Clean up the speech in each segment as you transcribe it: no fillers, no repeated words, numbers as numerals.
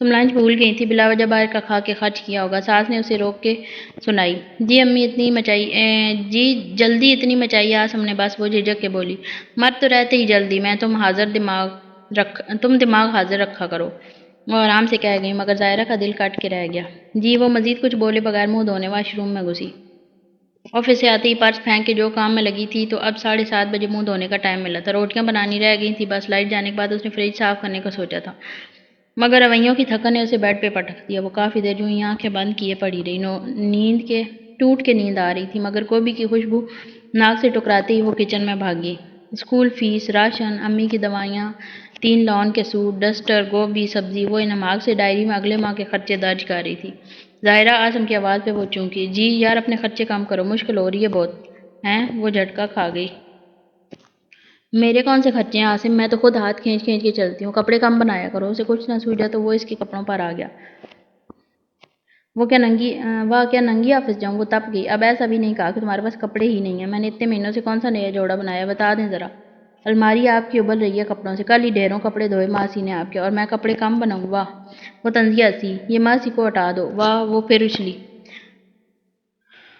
تم لنچ بھول گئی تھی، بلا وجہ باہر کا کھا کے خرچ کیا ہوگا۔ ساس نے اسے روک کے سنائی۔ جی امی جی جلدی اتنی مچائی آسم نے بس وہ جھجک کے بولی۔ مرد تو رہتے ہی جلدی میں، تم دماغ حاضر رکھا کرو۔ وہ آرام سے کہہ گئی، مگر ظاہرہ کا دل کٹ کے رہ گیا۔ جی وہ مزید کچھ بولے بغیر منہ دھونے واش روم میں گھسی۔ آفس سے آتے ہی پرس پھینک کے جو کام میں لگی تھی تو اب 7:30 بجے منہ دھونے کا ٹائم ملا تھا۔ روٹیاں بنانی رہ گئی تھی، بس لائٹ جانے کے بعد اس نے فریج صاف کرنے کو سوچا تھا، مگر رویوں کی تھکن نے اسے بیڈ پہ پٹک دیا۔ وہ کافی دیر یوں ہی آنکھیں بند کیے پڑی رہی، ٹوٹ کے نیند آ رہی تھی، مگر گوبھی کی خوشبو ناک سے ٹکراتے ہی وہ کچن میں بھاگ گئی۔ اسکول فیس، راشن، امی کی دوائیاں، 3 لان کے سوٹ، ڈسٹر، گوبھی، سبزی، وہ ان دماغ سے ڈائری میں اگلے ماہ کے خرچے درج کر رہی تھی۔ ظاہرہ آسم کی آواز پہ وہ چونکی۔ جی یار اپنے خرچے کم کرو، مشکل ہو رہی ہے بہت۔ ہیں؟ وہ جھٹکا کھا گئی۔ میرے کون سے خرچے ہیں آسم، میں تو خود ہاتھ کھینچ کھینچ کے چلتی ہوں، کپڑے کم بنایا کرو۔ اسے کچھ نہ سوجا تو وہ اس کے کپڑوں پر آ گیا۔ واہ کیا ننگی آفس جاؤں؟ وہ تپ گئی۔ اب ایسا بھی نہیں کہا کہ تمہارے پاس کپڑے ہی نہیں ہیں، میں نے اتنے مہینوں سے کون سا نیا جوڑا بنایا، بتا دیں ذرا۔ الماری آپ کی ابل رہی ہے کپڑوں سے، کل ہی ڈھیروں کپڑے دھوئے ماسی نے آپ کے، اور میں کپڑے کم بناؤں؟ واہ! وہ طنزیہ ہنسی۔ یہ ماسی کو ہٹا دو۔ واہ! وہ پھر اچھلی۔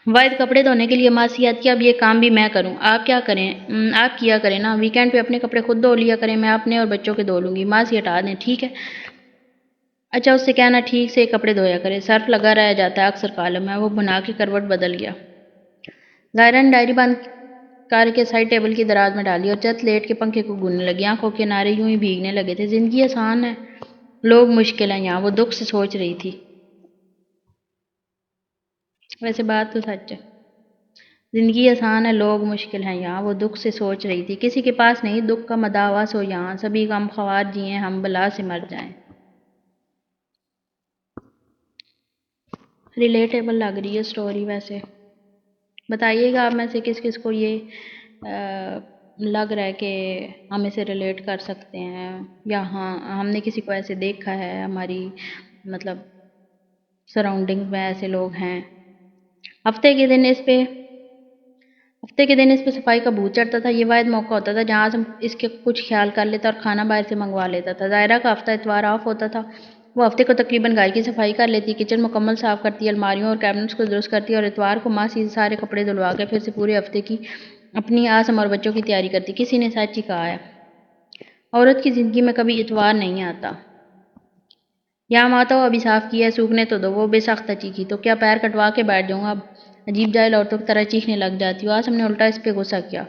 واحد کپڑے دھونے کے لیے ماسی آتی ہے، اب یہ کام بھی میں کروں؟ آپ کیا کریں؟ آپ کیا کریں نا، ویکینڈ پہ اپنے کپڑے خود دھو لیا کریں، میں اپنے اور بچوں کے دھو لوں گی۔ ماسی ہٹا دیں، ٹھیک ہے؟ اچھا اس سے کہنا ٹھیک سے کپڑے دھویا کرے، سرف لگا رہ جاتا ہے اکثر کالم میں۔ وہ بنا کے کروٹ بدل گیا۔ ظاہرہ نے ڈائری بند کر کے سائڈ ٹیبل کی دراز میں ڈالی اور چت لیٹ کے پنکھے کو گوننے لگی۔ آنکھوں کے کنارے یوں ہی بھیگنے لگے تھے۔ زندگی آسان ہے، لوگ مشکل ہیں یہاں، وہ دکھ سے سوچ رہی تھی۔ ویسے بات تو سچ ہے۔ زندگی آسان ہے، لوگ مشکل ہیں یہاں، وہ دکھ سے سوچ رہی تھی۔ کسی کے پاس نہیں دکھ کا مداوا سو یہاں، سبھی غم خوار جئیں ہم بلا سے مر جائیں۔ ریلیٹیبل لگ رہی ہے سٹوری ویسے۔ بتائیے گا آپ میں سے کس کس کو یہ لگ رہا ہے کہ ہم اسے ریلیٹ کر سکتے ہیں، یا ہاں ہم نے کسی کو ایسے دیکھا ہے، ہماری مطلب سراؤنڈنگ میں ایسے لوگ ہیں۔ ہفتے کے دن اس پہ صفائی کا بھوت چڑھتا تھا۔ یہ واحد موقع ہوتا تھا جہاں آزم اس کے کچھ خیال کر لیتا اور کھانا باہر سے منگوا لیتا تھا۔ ظاہرہ کا ہفتہ اتوار آف ہوتا تھا۔ وہ ہفتے کو تقریباً گھر کی صفائی کر لیتی، کچن مکمل صاف کرتی، الماریوں اور کیبنٹس کو درست کرتی، اور اتوار کو ماسی سے سارے کپڑے دھلوا کے پھر سے پورے ہفتے کی اپنی آسم اور بچوں کی تیاری کرتی۔ کسی نے سچ ہی کہا ہے، عورت کی زندگی میں کبھی اتوار نہیں آتا۔ یہاں آتا ہو ابھی صاف کیا ہے، سوکھنے تو دو۔ وہ بے سخت چیخی۔ تو کیا پیر کٹوا کے بیٹھ جاؤں اب؟ عجیب جاہل عورتوں کی طرح چیخنے لگ جاتی ہو۔ آسم نے الٹا اس پہ غصہ کیا۔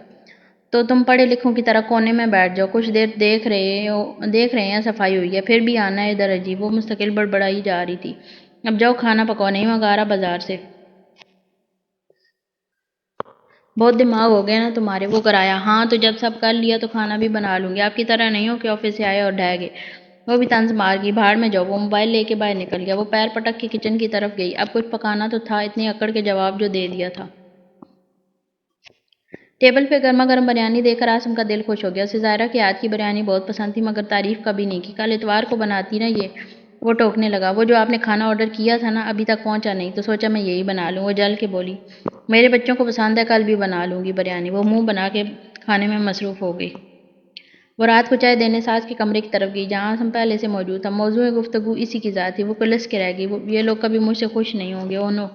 تو تم پڑھے لکھوں کی طرح کونے میں بیٹھ جاؤ، کچھ دیر دیکھ رہے ہیں صفائی ہوئی ہے، پھر بھی آنا ہے ادھر؟ عجیب، وہ مستقل بڑبڑائی جا رہی تھی۔ اب جاؤ کھانا پکاؤ، نہیں منگا رہا بازار سے۔ بہت دماغ ہو گیا نا تمہارے؟ وہ کرایا۔ ہاں تو جب سب کر لیا تو کھانا بھی بنا لوں گی، آپ کی طرح نہیں ہو کہ آفس سے آئے اور ڈھہ گئے۔ وہ بھی طنز مار گئی، بھاڑ میں جاؤ۔ وہ موبائل لے کے باہر نکل گیا۔ وہ پیر پٹک کے کچن کی طرف گئی۔ اب کچھ پکانا تو تھا، اتنی اکڑ کے جواب جو دے دیا تھا۔ ٹیبل پہ گرما گرم بریانی دیکھ کر آسم کا دل خوش ہو گیا۔ اسے ظاہرہ کے ہاتھ کی بریانی بہت پسند تھی، مگر تعریف کبھی نہیں کی۔ کل اتوار کو بناتی نا یہ؟ وہ ٹوکنے لگا۔ وہ جو آپ نے کھانا آرڈر کیا تھا نا، ابھی تک پہنچا نہیں، تو سوچا میں یہی بنا لوں۔ وہ جل کے بولی۔ میرے بچوں کو پسند ہے، کل بھی بنا لوں گی بریانی۔ وہ منہ بنا کے کھانے میں مصروف ہو گئی۔ وہ رات کو چائے دینے ساس کے کمرے کی طرف گئی، جہاں آسم پہلے سے موجود تھا۔ موضوع گفتگو اسی کی ذات تھی۔ وہ کلس کے رہ گئی، یہ لوگ کبھی مجھ سے خوش نہیں ہوں گے، او نو۔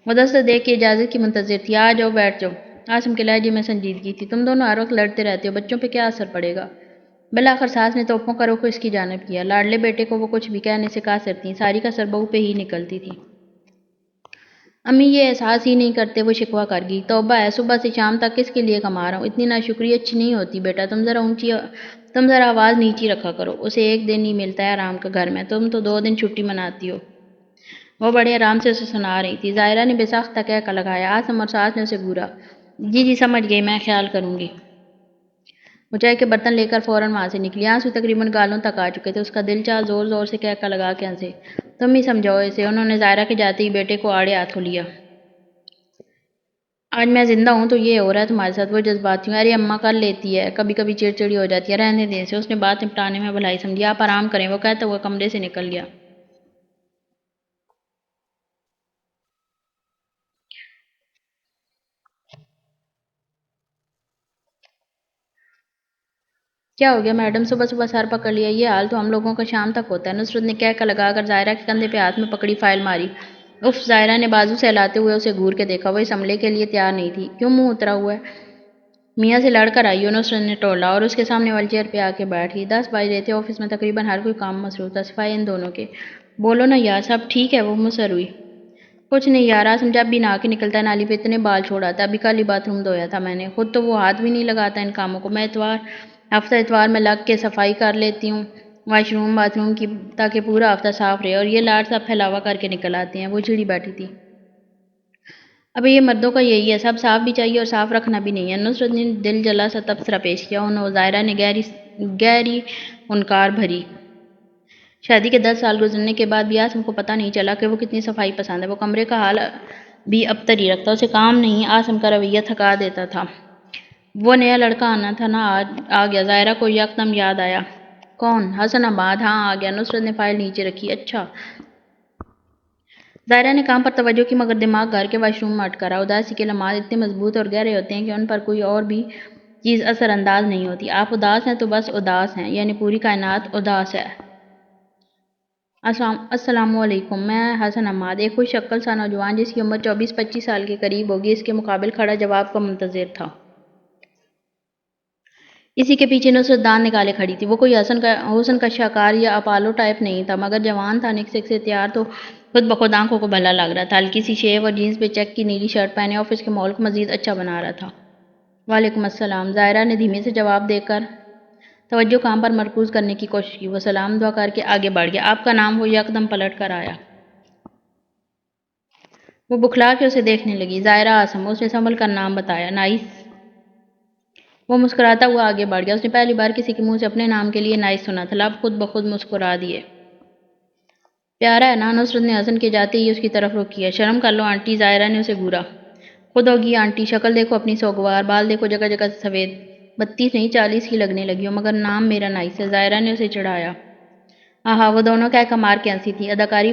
وہ دستک دے کے اجازت کی منتظر تھی۔ آ جاؤ، بیٹھ جاؤ۔ آسم کے لہجے میں سنجیدگی تھی۔ تم دونوں ہر وقت لڑتے رہتے ہو، بچوں پہ کیا اثر پڑے گا؟ بالآخر ساس نے توپوں کا رخ اس کی جانب کیا۔ لاڈلے بیٹے کو وہ کچھ بھی کہنے سے قاصر تھیں، ساری کا سر بہو پہ ہی نکلتی تھی۔ امی یہ احساس ہی نہیں کرتے، وہ شکوہ کر گئی۔ توبہ ہے، صبح سے شام تک کس کے لیے کما رہا ہوں؟ اتنی ناشکری اچھی نہیں ہوتی بیٹا، تم ذرا آواز نیچی رکھا کرو۔ اسے ایک دن ہی ملتا ہے آرام کا گھر میں، تم تو 2 دن چھٹی مناتی ہو۔ وہ بڑے آرام سے اسے سنا رہی تھی۔ ظاہرہ نے بے ساختہ کہکا لگایا۔ آسم اور ساس نے اسے گھورا۔ جی سمجھ گئی، میں خیال کروں گی۔ وہ چائے کے برتن لے کر فوراً وہاں سے نکلی۔ آنسو تقریباً گالوں تک آ چکے تھے۔ اس کا دل چاہ زور زور سے کہکا لگا کے ہنسے۔ تم ہی سمجھاؤ اسے۔ انہوں نے ظاہرہ کے جاتے ہی بیٹے کو آڑے ہاتھوں لیا۔ آج میں زندہ ہوں تو یہ ہو رہا ہے تمہارے ساتھ؟ وہ جذباتی ہوں۔ ارے اماں کر لیتی ہے، کبھی کبھی چڑچڑی ہو جاتی ہے، رہنے دیں اسے۔ اس نے بات نپٹانے میں بھلائی سمجھی۔ آپ آرام کریں، وہ کہتا ہوا کمرے سے نکل گیا۔ کیا ہو گیا میڈم، صبح صبح سر پکڑ لیا؟ یہ حال تو ہم لوگوں کا شام تک ہوتا ہے۔ نصرت نے کہہ کر لگا کر ظاہرہ کے کندھے پہ ہاتھ میں پکڑی فائل ماری۔ اف! ظاہرہ نے بازو سے ہلاتے ہوئے اسے گھور کے دیکھا۔ وہ اس حملے کے لیے تیار نہیں تھی۔ کیوں منہ اترا ہوا ہے؟ میاں سے لڑ کر آئی ہو؟ نصرت نے ٹولا اور اس کے سامنے والی چیئر پہ آ کے بیٹھ گئی۔ 10 بج رہے تھے، آفس میں تقریباً ہر کوئی کام مصروف تھا سوائے ان دونوں کے۔ بولو نا یار، سب ٹھیک ہے؟ وہ مصر ہوئی۔ کچھ نہیں یار، آسم جب بھی نہا کے نکلتا ہے نالی پہ اتنے بال چھوڑ آتا ہے۔ ابھی کل ہی باتھ روم دھویا تھا میں نے۔ خود تو وہ ہاتھ بھی نہیں لگاتا ان کاموں کو۔ میں ہفتہ اتوار میں لگ کے صفائی کر لیتی ہوں واش روم باتھ روم کی، تاکہ پورا ہفتہ صاف رہے، اور یہ لاٹ سب پھیلاوا کر کے نکل آتے ہیں۔ وہ چڑی بیٹھی تھی۔ ابھی یہ مردوں کا یہی ہے، سب صاف بھی چاہیے اور صاف رکھنا بھی نہیں ہے۔ نصرت نے دل جلا سا تبصرہ پیش کیا۔ انہوں ظاہرہ نے گہری انکار بھری۔ شادی کے 10 سال گزرنے کے بعد بھی آسم کو پتہ نہیں چلا کہ وہ کتنی صفائی پسند ہے۔ وہ کمرے کا حال بھی ابتر ہی رکھتا۔ اسے کام نہیں، آسم کا رویہ تھکا دیتا تھا۔ وہ نیا لڑکا آنا تھا نا، آ گیا۔ ظاہرہ کو یکدم یاد آیا۔ کون؟ حسن عماد؟ ہاں آ گیا۔ نصرت نے فائل نیچے رکھی۔ اچھا۔ ظاہرہ نے کام پر توجہ کی، مگر دماغ گھر کے واش روم میں اٹکا رہا۔ اداسی کے لمحات اتنے مضبوط اور گہرے ہوتے ہیں کہ ان پر کوئی اور بھی چیز اثر انداز نہیں ہوتی۔ آپ اداس ہیں تو بس اداس ہیں، یعنی پوری کائنات اداس ہے۔ السلام علیکم۔ میں حسن عماد، ایک خوش شکل سا نوجوان جس کی عمر 24-25 سال کے قریب ہوگی، اس کے مقابل کھڑا جواب کا منتظر تھا۔ اسی کے پیچھے نصرت دانت نکالے کھڑی تھی۔ وہ کوئی حسن کا شاہکار یا اپالو ٹائپ نہیں تھا، مگر جوان تھا، نکسک سے تیار، تو خود بخود آنکھوں کو بھلا لگ رہا تھا۔ ہلکی سی شیو اور جینس پہ چیک کی نیلی شرٹ پہنے آفس کے ماحول کو مزید اچھا بنا رہا تھا۔ وعلیکم السلام۔ ظاہرہ نے دھیمے سے جواب دے کر توجہ کام پر مرکوز کرنے کی کوشش کی۔ وہ سلام دعا کر کے آگے بڑھ گیا۔ آپ کا نام؟ وہ یکدم پلٹ کر آیا۔ وہ بکھلا کے اسے دیکھنے لگی۔ ظاہرہ آسم۔ اس نے سنبھل کر نام بتایا۔ نائس۔ وہ مسکراتا ہوا آگے بڑھ گیا۔ اس نے پہلی بار کسی کے منہ سے اپنے نام کے لیے نائس سنا تھا۔ لب خود بخود مسکرا دیے۔ پیارا ہے نا؟ نصرت نے حسن کے جاتے ہی اس کی طرف رخ کیا۔ شرم کر لو آنٹی، ظاہرہ نے اسے گھورا۔ خود ہوگی آنٹی، شکل دیکھو اپنی سوگوار، بال دیکھو جگہ جگہ سے سفید، 32 نہیں 40 کی لگنے لگی ہو، مگر نام میرا نائس ہے، ظاہرہ نے اسے چڑھایا۔ آہا، وہ دونوں کہہ کر مار کے ہنسی تھی۔ اداکاری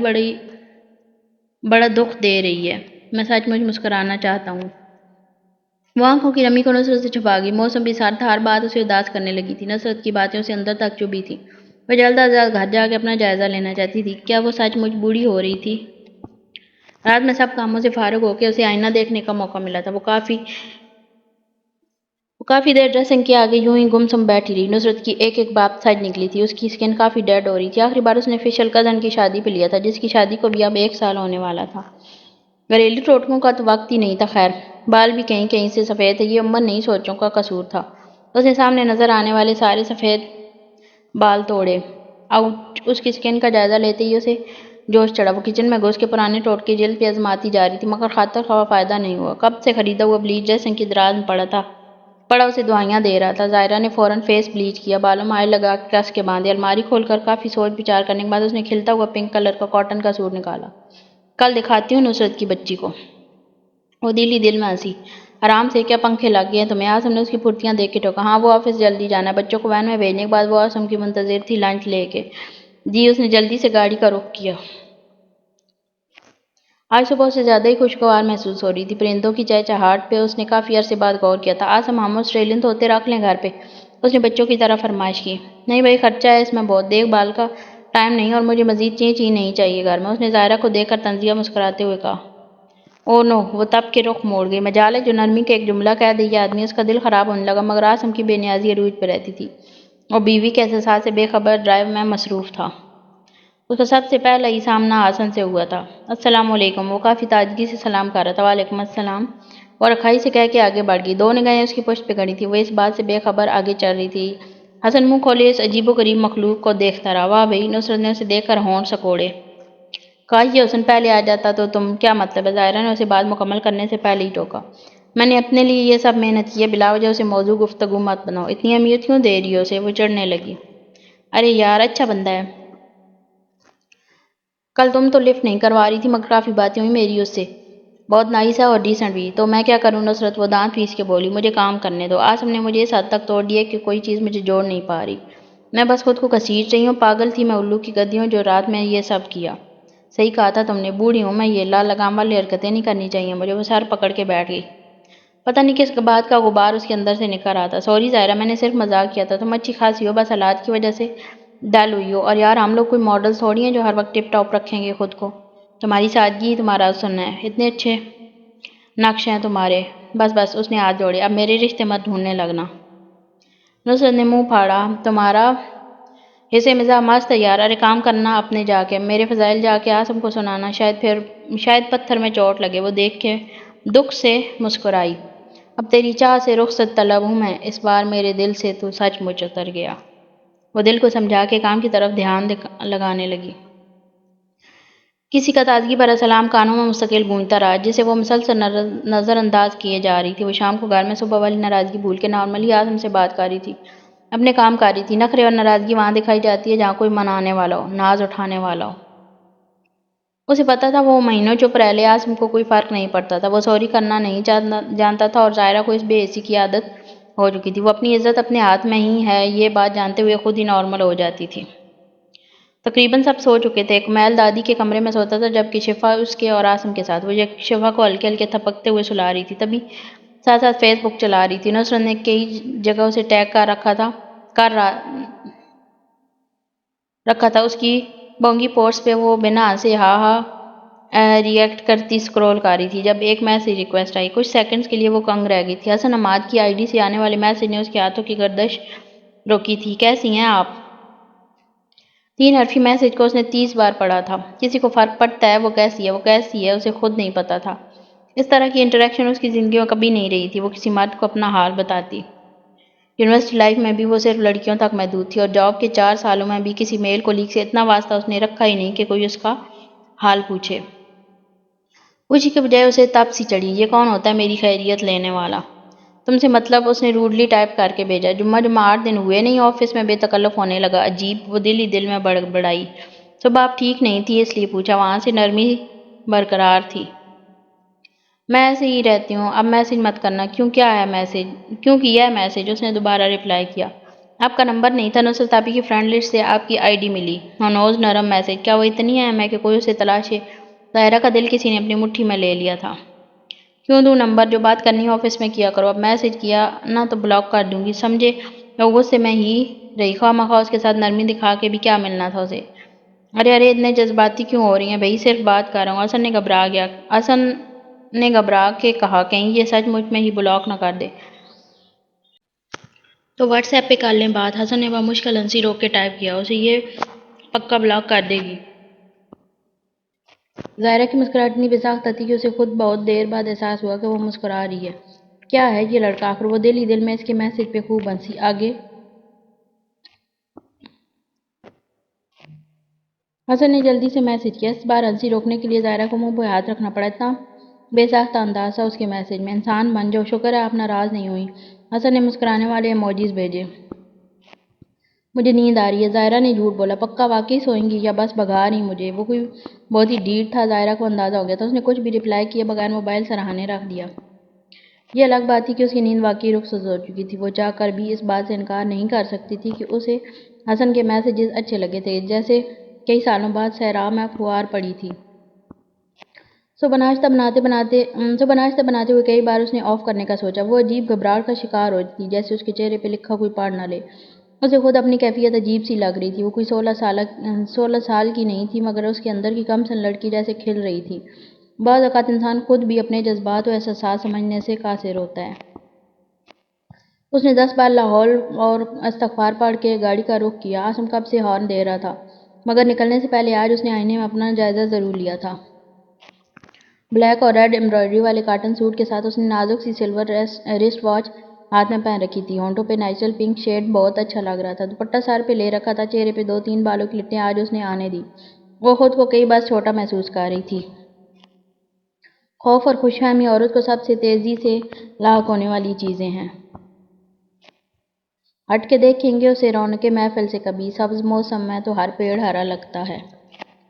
بڑا دکھ دے رہی ہے۔ میں سچ مچ مسکرانا چاہتا ہوں۔ وہ آنکھوں کی نمی کو نصرت سے چھپا گئی۔ موسم بھی سرد تھا، ہر بات اسے اداس کرنے لگی تھی۔ نصرت کی باتیں اسے اندر تک چبھی تھیں۔ وہ جلد از جلد گھر جا کے اپنا جائزہ لینا چاہتی تھی۔ کیا وہ سچ مچ بوڑھی ہو رہی تھی؟ رات میں سب کاموں سے فارغ ہو کے اسے آئینہ دیکھنے کا موقع ملا تھا۔ وہ کافی دیر ڈریسنگ کے آگے یوں ہی گم سم بیٹھی رہی۔ نصرت کی ایک ایک بات سچ نکلی تھی۔ اس کی سکن کافی ڈیڈ ہو رہی تھی۔ آخری بار اس نے فیشل کزن کی شادی پہ لیا تھا، جس کی شادی کو بھی اب 1 سال ہونے والا تھا۔ گھریلو ٹوٹکوں کا تو وقت ہی نہیں تھا۔ خیر، بال بھی کہیں کہیں سے سفید تھے۔ یہ عموماً نئی سوچوں کا قصور تھا۔ اس نے سامنے نظر آنے والے سارے سفید بال توڑے۔ آؤٹ! اس کی سکن کا جائزہ لیتے ہی اسے جوش چڑھا۔ وہ کچن میں گھس کے پرانے ٹوٹکے جلد پہ آزماتی جا رہی تھی، مگر خاطر خواہ فائدہ نہیں ہوا۔ کب سے خریدا ہوا بلیچ ڈریسنگ کی دراز میں پڑا اسے دعائیاں دے رہا تھا۔ ظاہرہ نے فوراً فیس بلیچ کیا، بالوں میں آئل لگا کے کس کے باندھے۔ الماری کھول کر کافی سوچ بچار کرنے کے بعد اس نے کھلتا ہوا پنک کلر کا کاٹن کا سوٹ نکالا۔ کل دکھاتی ہوں نصرت کی بچی کو۔ وہ دل ہی دل میں ہنسی۔ آرام سے، کیا پنکھے لگ گئے ہیں تمہیں؟ آسم نے اس کی پھرتیاں دیکھ کے ٹوکا۔ ہاں، وہ آفس جلدی جانا ہے۔ بچوں کو وین میں بھیجنے کے بعد وہ آسم کی منتظر تھی لنچ لے کے۔ جی۔ اس نے جلدی سے گاڑی کا رخ کیا۔ آج صبح اسے زیادہ ہی خوشگوار محسوس ہو رہی تھی۔ پرندوں کی چہچہاہٹ پہ اس نے کافی عرصے بعد غور کیا تھا۔ آسم، ہم آسٹریلین طوطے رکھ لیں گھر پہ؟ اس نے بچوں کی طرح فرمائش کی۔ نہیں بھائی، خرچہ ہے اس میں بہت، دیکھ بھال کا ٹائم نہیں، اور مجھے مزید چیں نہیں چاہیے گھر میں۔ اس نے ظاہرہ کو دیکھ کر طنزیہ مسکراتے ہوئے کہا۔ او نو! وہ تب کے رخ موڑ گئی۔ مجال ہے جو نرمی کا ایک جملہ کہہ دے یہ آدمی۔ اس کا دل خراب ہونے لگا، مگر آسم کی بے نیازی عروج پہ رہتی تھی۔ وہ بیوی کے احساسات سے بے خبر ڈرائیو میں مصروف تھا۔ اس کا سب سے پہلا ہی سامنا حسن سے ہوا تھا۔ السلام علیکم۔ وہ کافی تازگی سے سلام کر رہا تھا۔ وعلیکم السلام۔ وہ رکھائی سے کہہ کے آگے بڑھ گئی۔ 2 نگاہیں اس کی پشت پہ گڑی تھیں۔ وہ اس بات سے بے خبر آگے چل رہی تھی۔ حسن منہ کھولے اس عجیب و غریب مخلوق کو دیکھتا رہا۔ واہ بھئی! نصرت نے اسے دیکھ کر ہونٹ سکوڑے۔ کاش یہ حسن پہلے آ جاتا تو تم… کیا مطلب ہے؟ ظاہرہ نے اسے بات مکمل کرنے سے پہلے ہی ٹوکا۔ میں نے اپنے لیے یہ سب محنت کی ہے، بلا وجہ اسے موضوع گفتگو مت بناؤ۔ اتنی اہمیت کیوں دے رہی ہو اسے؟ وہ چڑھنے لگی۔ ارے یار، اچھا بندہ ہے۔ کل تم تو لفٹ نہیں کروا رہی تھی، مگر کافی باتیں ہوئی میری اس سے۔ بہت نائس ہے اور ڈیسنٹ بھی۔ تو میں کیا کروں نصرت؟ وہ دانت پیس کے بولی۔ مجھے کام کرنے دو۔ آسم نے مجھے اس حد تک توڑ دیا کہ کوئی چیز مجھے جوڑ نہیں پا رہی۔ میں بس خود کو گھسیٹ رہی ہوں۔ پاگل تھی میں، الو کی گدی ہوں جو رات میں یہ سب کیا۔ صحیح کہا تھا تم نے، بوڑھی ہوں میں، یہ لا لگام والی حرکتیں نہیں کرنی چاہیے مجھے۔ وہ سر پکڑ کے بیٹھ گئی۔ پتہ نہیں کس بات کا غبار اس کے اندر سے نکل رہا تھا۔ سوری ظاہرہ، میں نے صرف مذاق کیا تھا، تم اچھی خاصی ہو، بس حالات کی وجہ سے ڈل ہوئی ہو۔ اور یار ہم لوگ کوئی ماڈلز تھوڑی ہیں جو ہر وقت ٹپ ٹاپ رکھیں گے خود کو۔ تمہاری سادگی تمہارا حسن ہے، اتنے اچھے نقش ہیں تمہارے۔ بس بس، اس نے ہاتھ جوڑے، اب میرے رشتے مت ڈھونڈنے لگنا۔ نصرت نے منہ پھاڑا، تمہارا حصے مزاح مست ہے یار، ارے کام کرنا اپنے جا کے، میرے فضائل جا کے آسم کو سنانا، شاید پتھر میں چوٹ لگے۔ وہ دیکھ کے دکھ سے مسکرائی۔ اب تیری چاہ سے رخصت طلب ہوں میں، اس بار میرے دل سے تو سچ مچ اتر گیا۔ وہ دل کو سمجھا کے کام کی طرف دھیان لگانے لگی۔ کسی کا تازگی بھرا سلام کانوں میں مستقل گونجتا رہا، جسے وہ مسلسل نظر انداز کیے جا رہی تھی۔ وہ شام کو گھر میں صبح والی ناراضگی بھول کے نارملی آسم سے بات کر رہی تھی، اپنے کام کر رہی تھی۔ نخرے اور ناراضگی وہاں دکھائی جاتی ہے جہاں کوئی منانے والا ہو، ناز اٹھانے والا ہو۔ اسے پتا تھا وہ مہینوں چپ رہ لے، آسم کو کوئی فرق نہیں پڑتا تھا۔ وہ سوری کرنا نہیں جانتا تھا اور ظاہرہ کو اس بے حسی کی عادت ہو چکی تھی۔ وہ اپنی عزت اپنے ہاتھ میں ہی ہے یہ بات جانتے ہوئے خود ہی نارمل ہو جاتی تھی۔ تقریباً سب سو چکے تھے۔ کمیل دادی کے کمرے میں سوتا تھا جبکہ شفا اس کے اور آسم کے ساتھ۔ وہ شفا کو ہلکے ہلکے تھپکتے ہوئے سلا رہی تھی، تبھی ساتھ ساتھ فیس بک چلا رہی تھی۔ نصرت نے کئی جگہ اسے ٹیگ کر رکھا تھا اس کی بونگی پوسٹ پہ وہ بنا ہنسے ہا ہا ری ایکٹ کرتی سکرول کر رہی تھی جب ایک میسج ریکویسٹ آئی۔ کچھ سیکنڈز کے لیے وہ کنگ رہ گئی تھی۔ حسن حماد کی آئی ڈی سے آنے والے میسج نے اس کے ہاتھوں کی گردش روکی تھی۔ کیسی ہیں آپ؟ 3 حرفی میسج کو اس نے 30 بار پڑھا تھا۔ کسی کو فرق پڑتا ہے وہ کیسی ہے اسے خود نہیں پتا تھا۔ اس طرح کی انٹریکشن اس کی زندگی میں کبھی نہیں رہی تھی۔ وہ کسی مرد کو اپنا حال بتاتی۔ یونیورسٹی لائف میں بھی وہ صرف لڑکیوں تک محدود تھی اور جاب کے 4 سالوں میں بھی کسی میل کولیگ سے اتنا واسطہ اس نے رکھا ہی نہیں کہ کوئی اس کا حال پوچھے۔ اسی کے بجائے اسے تپ سی چڑھی، یہ کون ہوتا ہے میری خیریت لینے والا؟ تم سے مطلب؟ اس نے روڈلی ٹائپ کر کے بھیجا۔ جمعہ 8 دن ہوئے نہیں آفس میں بے تکلف ہونے لگا، عجیب۔ وہ دل ہی دل میں بڑبڑائی۔ صبح آپ ٹھیک نہیں تھی اس لیے پوچھا۔ وہاں سے نرمی برقرار تھی۔ میں ایسے ہی رہتی ہوں، اب میسج مت کرنا۔ کیوں کیا ہے میسج؟ اس نے دوبارہ رپلائی کیا۔ آپ کا نمبر نہیں تھا نصرت، آپ کی فرینڈ لسٹ سے آپ کی آئی ڈی ملی۔ ہنوز نرم میسج، کیا وہ اتنی اہم ہے کہ کوئی اسے تلاشے؟ ظاہرہ کا دل کسی نے اپنی مٹھی میں لے لیا تھا۔ کیوں دوں نمبر؟ جو بات کرنی ہے آفس میں کیا کرو، اب میسج کیا نہ تو بلاک کر دوں گی، سمجھے؟ وہ غصے میں ہی رہی، خواہ مخواہ اس کے ساتھ نرمی دکھا کے بھی کیا ملنا تھا اسے۔ ارے اتنے جذباتی کیوں ہو رہی ہیں بھئی، صرف بات کر رہا ہوں۔ حسن نے گھبرا کے کہا، کہیں یہ سچ مچ میں ہی بلاک نہ کر دے تو واٹس ایپ پہ کر لیں بات۔ حسن نے بمشکل ہنسی روک کے ٹائپ کیا، اسے یہ پکا بلاک کر دے گی۔ ظاہرہ کی مسکراہٹ اتنی بے ساختہ تھی کہ اسے خود بہت دیر بعد احساس ہوا کہ وہ مسکرا رہی ہے۔ کیا ہے یہ لڑکا آخر؟ وہ دل ہی دل میں اس کے میسج پہ خوب ہنسی۔ آگے حسن نے جلدی سے میسج کیا۔ اس بار ہنسی روکنے کے لیے ظاہرہ کو منہ پہ ہاتھ رکھنا پڑا، اتنا بے ساختہ انداز تھا اس کے میسج میں۔ انسان بن جاؤ، شکر ہے آپ ناراض نہیں ہوئی۔ حسن نے مسکرانے والے ایموجیز بھیجے۔ مجھے نیند آ رہی ہے، ظاہرہ نے جھوٹ بولا۔ پکا واقعی سوئیں گی یا بس بھگا رہی مجھے؟ وہ کوئی بہت ہی ڈھیٹ تھا، ظاہرہ کو اندازہ ہو گیا تھا۔ اس نے کچھ بھی رپلائی کیے بغیر موبائل سرہانے رکھ دیا۔ یہ الگ بات تھی کہ اس کی نیند واقعی رخصت ہو چکی تھی۔ وہ چاہ کر بھی اس بات سے انکار نہیں کر سکتی تھی کہ اسے حسن کے میسیجز اچھے لگے تھے، جیسے کئی سالوں بعد صحرا میں پھوار پڑی تھی۔ صبح ناشتہ بناتے ہوئے کئی بار اس نے آف کرنے کا سوچا۔ وہ عجیب گھبراہٹ کا شکار ہو تھی، جیسے اس کے چہرے پہ لکھا کوئی پڑھ نہ لے۔ اسے خود اپنی کیفیت عجیب سی لگ رہی تھی۔ وہ کوئی 16 سال کی نہیں تھی، مگر اس کے اندر کی کم سن لڑکی جیسے کھل رہی تھی۔ بعض اوقات انسان خود بھی اپنے جذبات و احساسات سمجھنے سے قاصر ہوتا ہے۔ اس نے 10 بار لاہور اور استغفار پڑھ کے گاڑی کا رخ کیا۔ آسم کب سے ہارن دے رہا تھا، مگر نکلنے سے پہلے آج اس نے آئینے میں اپنا جائزہ ضرور لیا تھا۔ بلیک اور ریڈ ایمبرائڈری والے کاٹن سوٹ کے ساتھ اس نے نازک سی سلور رسٹ واچ ہاتھ میں پہن رکھی تھی۔ ہونٹوں پہ نیچرل پنک شیڈ بہت اچھا لگ رہا تھا۔ دوپٹہ سر پہ لے رکھا تھا، چہرے پہ 2-3 بالوں کی لٹیں آج اس نے آنے دی۔ وہ خود کو کئی بار چھوٹا محسوس کر رہی تھی۔ خوف اور خوش فہمی عورت کو سب سے تیزی سے لاحق ہونے والی چیزیں ہیں۔ ہٹ کے دیکھیں گے اسے رونق محفل سے کبھی، سبز موسم میں تو ہر پیڑ ہرا لگتا ہے۔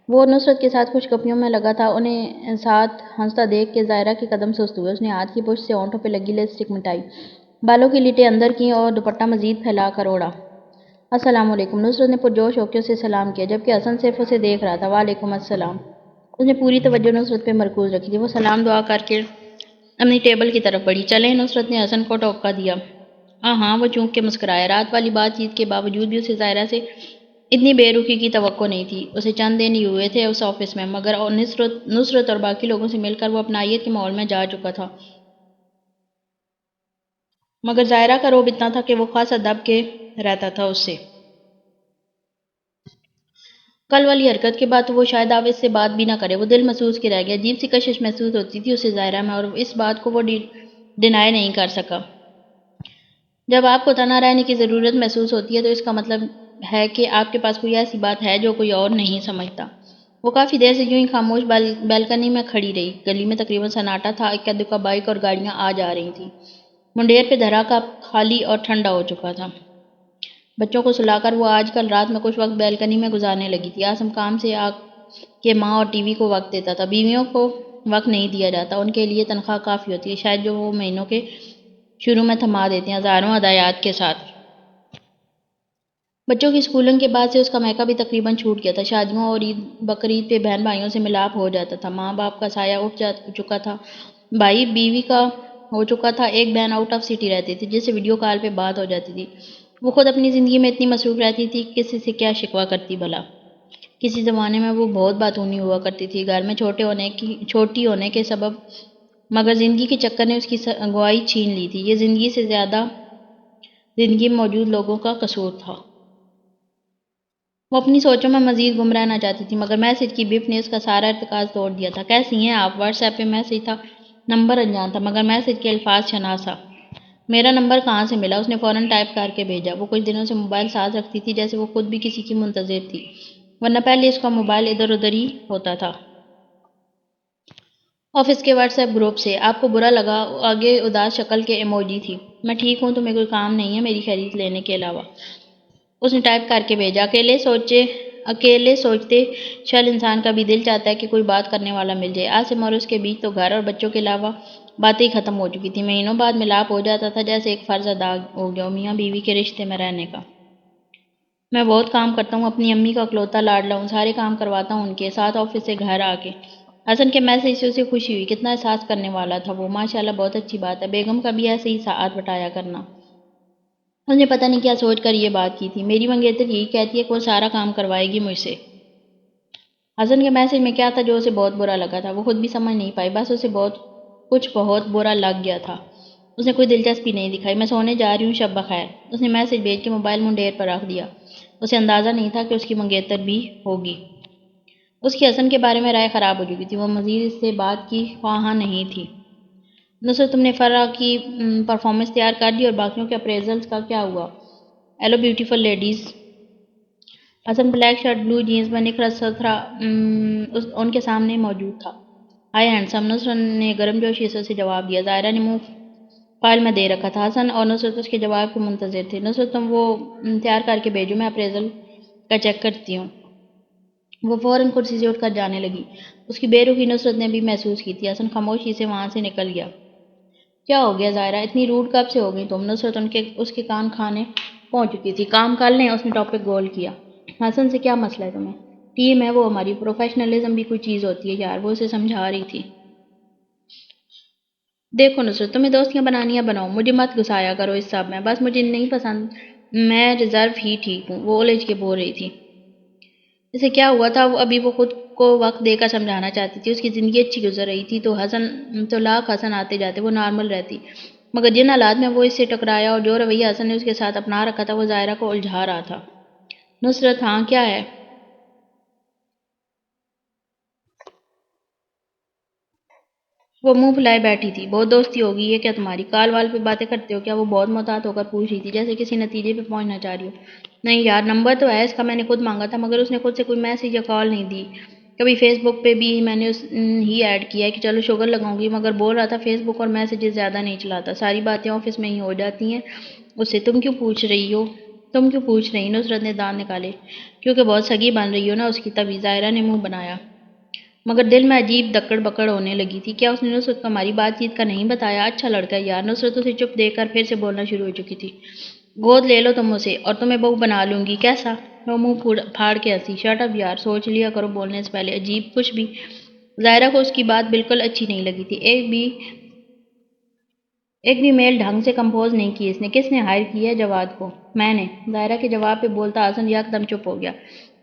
وہ نصرت کے ساتھ خوش گپیوں میں لگا تھا، انہیں ساتھ ہنستا دیکھ کے ظاہرہ کے قدم سست ہوئے۔ اس نے ہاتھ کی پشت سے ہونٹوں پہ لگی لپسٹک مٹائی، بالوں کی لٹیں اندر کیں اور دوپٹہ مزید پھیلا کر اوڑھا۔ السلام علیکم، نصرت نے پرجوش ہو کے اسے سلام کیا، جبکہ حسن صرف اسے دیکھ رہا تھا۔ وعلیکم السلام۔ اس نے پوری توجہ نصرت پہ مرکوز رکھی تھی۔ وہ سلام دعا کر کے اپنی ٹیبل کی طرف بڑھی۔ چلیں، نصرت نے حسن کو ٹوکا دیا۔ ہاں، وہ چونک کے مسکرایا۔ رات والی بات چیت کے باوجود بھی اسے ظاہرہ سے اتنی بے رخی کی توقع نہیں تھی۔ اسے چند دن ہی ہوئے تھے اس آفس میں، مگر نصرت اور باقی لوگوں سے مل کر وہ اپنائیت کے ماحول میں جا چکا تھا۔ مگر ظاہرہ کا رعب اتنا تھا کہ وہ خاصا دب کے رہتا تھا اس سے۔ کل والی حرکت کے بعد تو وہ شاید اب اس سے بات بھی نہ کرے۔ وہ دل محسوس کے رہ گیا۔ عجیب سی کشش محسوس ہوتی تھی اسے ظاہرہ میں، اور اس بات کو وہ ڈینائی نہیں کر سکا۔ جب آپ کو تنہا رہنے کی ضرورت محسوس ہوتی ہے تو اس کا مطلب ہے کہ آپ کے پاس کوئی ایسی بات ہے جو کوئی اور نہیں سمجھتا۔ وہ کافی دیر سے یوں ہی خاموش بیلکنی میں کھڑی رہی۔ گلی میں تقریباً سناٹا تھا۔ اکا دکا بائیک اور گاڑیاں آ جا رہی تھیں۔ منڈیر پہ دھرا کا خالی اور ٹھنڈا ہو چکا تھا۔ بچوں کو سلا کر وہ آج کل رات میں کچھ وقت بیلکنی میں گزارنے لگی تھی۔ عاصم کام سے آ کے ماں اور ٹی وی کو وقت دیتا تھا۔ بیویوں کو وقت نہیں دیا جاتا، ان کے لیے تنخواہ کافی ہوتی ہے شاید، جو وہ مہینوں کے شروع میں تھما دیتے ہیں ہزاروں ہدایات کے ساتھ۔ بچوں کی اسکولنگ کے بعد سے اس کا میکا بھی تقریباً چھوٹ گیا تھا۔ شادیوں اور عید بقرعید پہ بہن بھائیوں سے ملاپ ہو جاتا تھا۔ ماں باپ کا سایہ اٹھ چکا تھا، بھائی بیوی کا ہو چکا تھا، ایک بہن آؤٹ آف سٹی رہتی تھی جس سے ویڈیو کال پہ بات ہو جاتی تھی۔ وہ خود اپنی زندگی میں اتنی مصروف رہتی تھی کہ کسی سے کیا شکوہ کرتی بھلا۔ کسی زمانے میں وہ بہت باتونی ہوا کرتی تھی گھر میں چھوٹی ہونے کے سبب، مگر زندگی کے چکر نے اس کی اگوائی چھین لی تھی۔ یہ زندگی سے زیادہ زندگی میں موجود لوگوں کا قصور تھا۔ وہ اپنی سوچوں میں مزید گم رہنا چاہتی تھی، مگر میسج کی بپ نے اس کا سارا ارتکاز توڑ دیا تھا۔ کیسی ہیں آپ؟ واٹس ایپ پہ میسج تھا، نمبر انجان تھا، مگر میسج کے الفاظ شناسا۔ میرا نمبر کہاں سے ملا؟ اس نے فوراً ٹائپ کر کے بھیجا۔ وہ کچھ دنوں سے موبائل ساتھ رکھتی تھی، جیسے وہ خود بھی کسی کی منتظر تھی، ورنہ پہلے اس کا موبائل ادھر ادھر ہی ہوتا تھا۔ آفس کے واٹس ایپ گروپ سے۔ آپ کو برا لگا؟ آگے اداس شکل کے ایموجی تھی۔ میں ٹھیک ہوں، تمہیں کوئی کام نہیں ہے میری خیریت لینے کے علاوہ؟ اس نے ٹائپ کر کے بھیجا۔ اکیلے سوچتے شل انسان کا بھی دل چاہتا ہے کہ کوئی بات کرنے والا مل جائے۔ عاصم اور اس کے بیچ تو گھر اور بچوں کے علاوہ باتیں ہی ختم ہو چکی تھی۔ مہینوں بعد ملاپ ہو جاتا تھا، جیسے ایک فرض ادا ہو گیا میاں بیوی کے رشتے میں رہنے کا۔ میں بہت کام کرتا ہوں، اپنی امی کا اکلوتا لاڈلا ہوں، سارے کام کرواتا ہوں ان کے ساتھ آفس سے گھر آ کے۔ حسن کے میسج سے اسے خوشی ہوئی۔ کتنا احساس کرنے والا تھا وہ، ماشاءاللہ بہت اچھی بات ہے، بیگم کا بھی ایسے ہی ساعت بٹایا کرنا۔ اس نے پتہ نہیں کیا سوچ کر یہ بات کی تھی۔ میری منگیتر یہی کہتی ہے کہ وہ سارا کام کوائے گی مجھ سے۔ حسن کے میسج میں کیا تھا جو اسے بہت برا لگا تھا، وہ خود بھی سمجھ نہیں پائی، بس اسے کچھ بہت برا لگ گیا تھا۔ اس نے کوئی دلچسپی نہیں دکھائی۔ میں سونے جا رہی ہوں، شب بخیر۔ اس نے میسج بھیج کے موبائل منڈیر پر رکھ دیا۔ اسے اندازہ نہیں تھا کہ اس کی منگیتر بھی ہوگی۔ اس کی حسن کے بارے میں رائے خراب ہو چکی تھی، وہ مزید اس سے بات کی خواہاں نہیں تھی۔ نصرت، تم نے فرح کی پرفارمنس تیار کر دی اور باقیوں کے اپریزلز کا کیا ہوا؟ Hello beautiful ladies. حسن بلیک شرٹ بلو جینز میں نکھرا ستھرا ان کے سامنے موجود تھا۔ ہائی ہینڈسم، نصرت نے گرم جوشی سے اسے جواب دیا۔ ظاہرہ نے منہ فائل میں دے رکھا تھا۔ حسن اور نصرت اس کے جواب کے منتظر تھے۔ نصرت، تم وہ تیار کر کے بھیجو، میں اپریزل کا چیک کرتی ہوں۔ وہ فوراً کرسی سے اٹھ کر جانے لگی۔ اس کی بے رخی نصرت نے بھی محسوس کی تھی۔ حسن خاموشی سے وہاں سے نکل گیا۔ کیا ہو گیا ظاہرہ؟ اتنی روڈ کب سے ہو گئی تم؟ نصرت اس کے کان کھانے پہنچ چکی تھی۔ کام کر لیں، اس نے ٹاپک گول کیا۔ حسن سے کیا مسئلہ ہے تمہیں؟ ٹیم ہے وہ ہماری، پروفیشنلزم بھی کوئی چیز ہوتی ہے یار، وہ اسے سمجھا رہی تھی۔ دیکھو نصرت، تمہیں دوستیاں بنانی ہے بناؤ، مجھے مت گھسایا کرو اس سب میں، بس مجھے نہیں پسند، میں ریزرو ہی ٹھیک ہوں، وہ الجھ کے بول رہی تھی۔ اسے کیا ہوا تھا؟ ابھی وہ خود کو وقت دے کر سمجھانا چاہتی تھی۔ اس کی زندگی اچھی گزر رہی تھی تو لاکھ حسن آتے جاتے، وہ نارمل رہتی، مگر جن حالات میں وہ اس سے ٹکرایا اور جو رویہ حسن نے اس کے ساتھ اپنا رکھا تھا وہ ظاہرہ کو الجھا رہا تھا۔ نصرت، ہاں کیا ہے؟ وہ منہ پھلائے بیٹھی تھی۔ بہت دوستی ہوگی یہ کیا تمہاری؟ کال وال پہ باتیں کرتے ہو کیا؟ وہ بہت محتاط ہو کر پوچھ رہی تھی، جیسے کسی نتیجے پہ پہنچنا چاہ رہی ہو۔ نہیں یار، نمبر تو ہے اس کا، میں نے خود مانگا تھا، مگر اس نے خود سے کوئی میسج یا کال نہیں دی۔ کبھی فیس بک پہ بھی میں نے ہی ایڈ کیا ہے کہ چلو شوگر لگاؤں گی، مگر بول رہا تھا فیس بک اور میسیجز زیادہ نہیں چلاتا، ساری باتیں آفس میں ہی ہو جاتی ہیں اس سے۔ تم کیوں پوچھ رہی؟ نصرت نے دانت نکالے۔ کیونکہ بہت سگی بن رہی ہو نا اس کی، تبھی۔ ظاہرہ نے منہ بنایا، مگر دل میں عجیب دکڑ بکڑ ہونے لگی تھی۔ کیا اس نے نصرت کو ہماری بات چیت کا نہیں بتایا؟ اچھا لڑکا ہے یار۔ نصرت اسے چپ دیکھ کر پھر سے بولنا شروع ہو چکی تھی۔ گود لے لو تم اسے، اور تمہیں بہو بنا لوں گی، کیسا؟ وہ منہ پھاڑ کے ہنسی۔ شٹ اپ یار، سوچ لیا کرو بولنے سے پہلے۔ عجیب کچھ بھی۔ ظاہرہ کو اس کی بات بالکل اچھی نہیں لگی تھی۔ ایک بھی ایک بھی میل ڈھنگ سے کمپوز نہیں کی اس نے۔ کس نے ہائر کیا ہے جواد کو؟ میں نے۔ ظاہرہ کے جواب پہ بولتا حسن یک دم چپ ہو گیا۔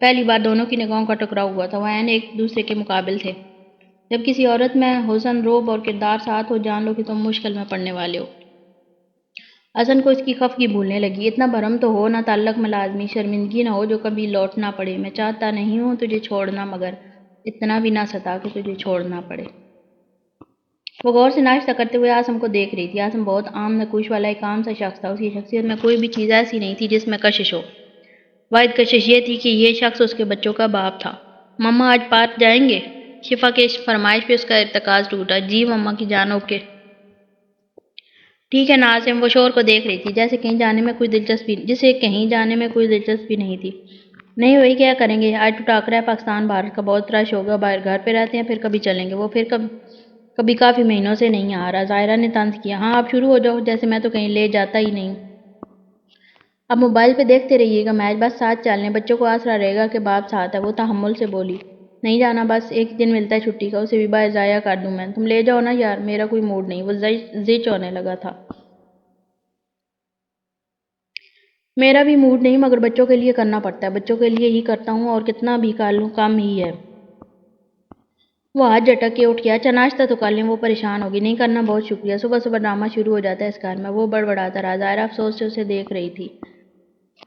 پہلی بار دونوں کی نگاہوں کا ٹکراؤ ہوا تھا، وہ عین ایک دوسرے کے مقابل تھے۔ جب کسی عورت میں حسن، روب اور کردار ساتھ ہو، جان لو کہ تم مشکل میں پڑنے والے ہو۔ حسن کو اس کی خفگی بھولنے لگی۔ اتنا بھرم تو ہو نہ تعلق میں لازمی شرمندگی نہ ہو جو کبھی لوٹ نہ پڑے۔ میں چاہتا نہیں ہوں تجھے چھوڑنا، مگر اتنا بھی نہ ستا کہ تجھے چھوڑنا پڑے۔ وہ غور سے ناشتہ کرتے ہوئے عاصم کو دیکھ رہی تھی۔ عاصم بہت عام نقوش والا ایک عام سا شخص تھا۔ اس کی شخصیت میں کوئی بھی چیز ایسی نہیں تھی جس میں کشش ہو۔ واحد کشش یہ تھی کہ یہ شخص اس کے بچوں کا باپ تھا۔ مما آج پارک جائیں گے؟ شفا کی فرمائش پہ اس کا ارتکاز ٹوٹا۔ جی مما کی جان، اوکے ٹھیک ہے نا عاصم؟ وہ شوہر کو دیکھ رہی تھی جسے کہیں جانے میں کوئی دلچسپی نہیں تھی۔ نہیں وہی کیا کریں گے، آج تو ٹاکرا ہے پاکستان بھارت کا، بہت رش ہوگا، باہر گھر پہ رہتے ہیں پھر کبھی چلیں گے۔ وہ پھر کبھی کافی مہینوں سے نہیں آ رہا۔ ظاہرہ نے طنز کیا۔ ہاں آپ شروع ہو جاؤ، جیسے میں تو کہیں لے جاتا ہی نہیں۔ اب موبائل پہ دیکھتے رہیے گا میچ، بس ساتھ چل لیں، بچوں کو آسرا رہے گا کہ باپ ساتھ ہے۔ وہ تحمل سے بولی۔ نہیں جانا، بس ایک دن ملتا ہے چھٹی کا، اسے بھی باہر ضائع کر دوں میں۔ تم لے جاؤ نا یار، میرا کوئی موڈ نہیں۔ وہ زچ ہونے لگا تھا۔ میرا بھی موڈ نہیں، مگر بچوں کے لیے کرنا پڑتا ہے، بچوں کے لیے ہی کرتا ہوں، اور کتنا بھی کر لوں کم ہی ہے۔ وہ ہاتھ جھٹک کے اٹھ گیا۔ اچھا ناشتہ تو کر لیں۔ وہ پریشان ہوگی۔ نہیں کرنا، بہت شکریہ۔ صبح صبح ڈرامہ شروع ہو جاتا ہے اس گھر میں۔ وہ بڑبڑاتا رہا۔ ظاہرہ افسوس سے اسے دیکھ رہی تھی۔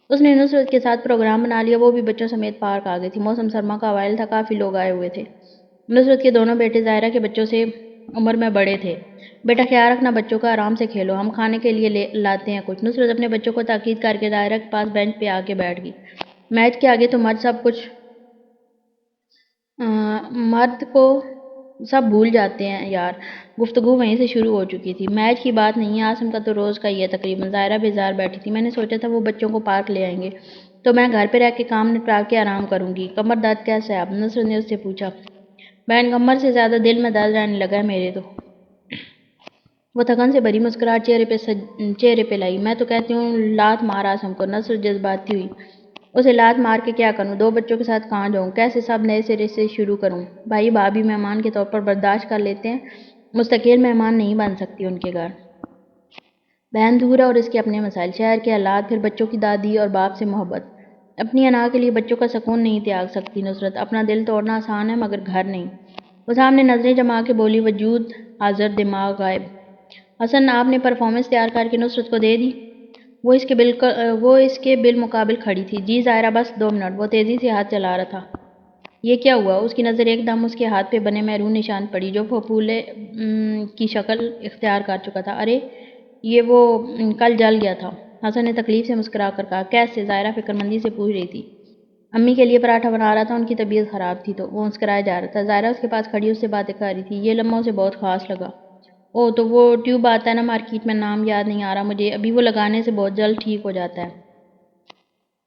اس نے نصرت کے ساتھ پروگرام بنا لیا، وہ بھی بچوں سمیت پارک آ گئی تھی۔ موسم سرما کا اوائل تھا، کافی لوگ آئے ہوئے تھے۔ نصرت کے دونوں بیٹے ظاہرہ کے بچوں سے عمر میں بڑے تھے۔ بیٹا خیال رکھنا بچوں کا، آرام سے کھیلو، ہم کھانے کے لیے لاتے ہیں کچھ۔ نصرت اپنے بچوں کو تاکید کر کے ظاہرہ کے پاس بینچ پہ آ کے بیٹھ گئی۔ میچ کے آگے تو مرد کو سب بھول جاتے ہیں یار۔ گفتگو وہیں سے شروع ہو چکی تھی۔ میچ کی بات نہیں ہے، عاصم کا تو روز کا ہی ہے تقریباً۔ ظاہرہ بیزار بیٹھی تھی۔ میں نے سوچا تھا وہ بچوں کو پارک لے آئیں گے تو میں گھر پہ رہ کے کام نپٹا کے آرام کروں گی۔ کمر درد کیسا ہے اب؟ نصرت نے اس سے پوچھا۔ بہن کمر سے زیادہ دل میں درد رہنے لگا ہے میرے تو۔ وہ تھکن سے بھری مسکراہٹ چہرے پہ لائی۔ میں تو کہتی ہوں لات مار عاصم کو۔ نصرت جذباتی ہوئی۔ اسے لات مار کے کیا کروں؟ دو بچوں کے ساتھ کہاں جاؤں؟ کیسے سب نئے سرے سے شروع کروں؟ بھائی بھابھی مہمان کے طور پر برداشت کر لیتے ہیں، مستقل مہمان نہیں بن سکتی ان کے گھر۔ بہن دور ہے اور اس کے اپنے مسائل، شہر کے حالات، پھر بچوں کی دادی اور باپ سے محبت۔ اپنی انا کے لیے بچوں کا سکون نہیں تیاگ سکتی نصرت۔ اپنا دل توڑنا آسان ہے مگر گھر نہیں۔ وہ سامنے نظریں جما کے بولی، وجود حاضر دماغ غائب۔ حسن آپ نے پرفارمنس تیار کر کے نصرت کو دے دی؟ وہ اس کے بالمقابل کھڑی تھی۔ جی ظاہرہ بس 2 منٹ۔ وہ تیزی سے ہاتھ چلا رہا تھا۔ یہ کیا ہوا؟ اس کی نظر ایک دم اس کے ہاتھ پہ بنے میرون نشان پڑی جو پھپھولے کی شکل اختیار کر چکا تھا۔ ارے یہ وہ کل جل گیا تھا۔ حسن نے تکلیف سے مسکرا کر کہا۔ کیسے؟ ظاہرہ فکرمندی سے پوچھ رہی تھی۔ امی کے لیے پراٹھا بنا رہا تھا، ان کی طبیعت خراب تھی تو وہ مسکرایا جا رہا تھا۔ ظاہرہ اس کے پاس کھڑی اس سے باتیں کر رہی تھی۔ یہ لمحہ اسے بہت خاص لگا۔ او تو وہ ٹیوب آتا ہے نا مارکیٹ میں، نام یاد نہیں آ رہا مجھے ابھی، وہ لگانے سے بہت جلد ٹھیک ہو جاتا ہے۔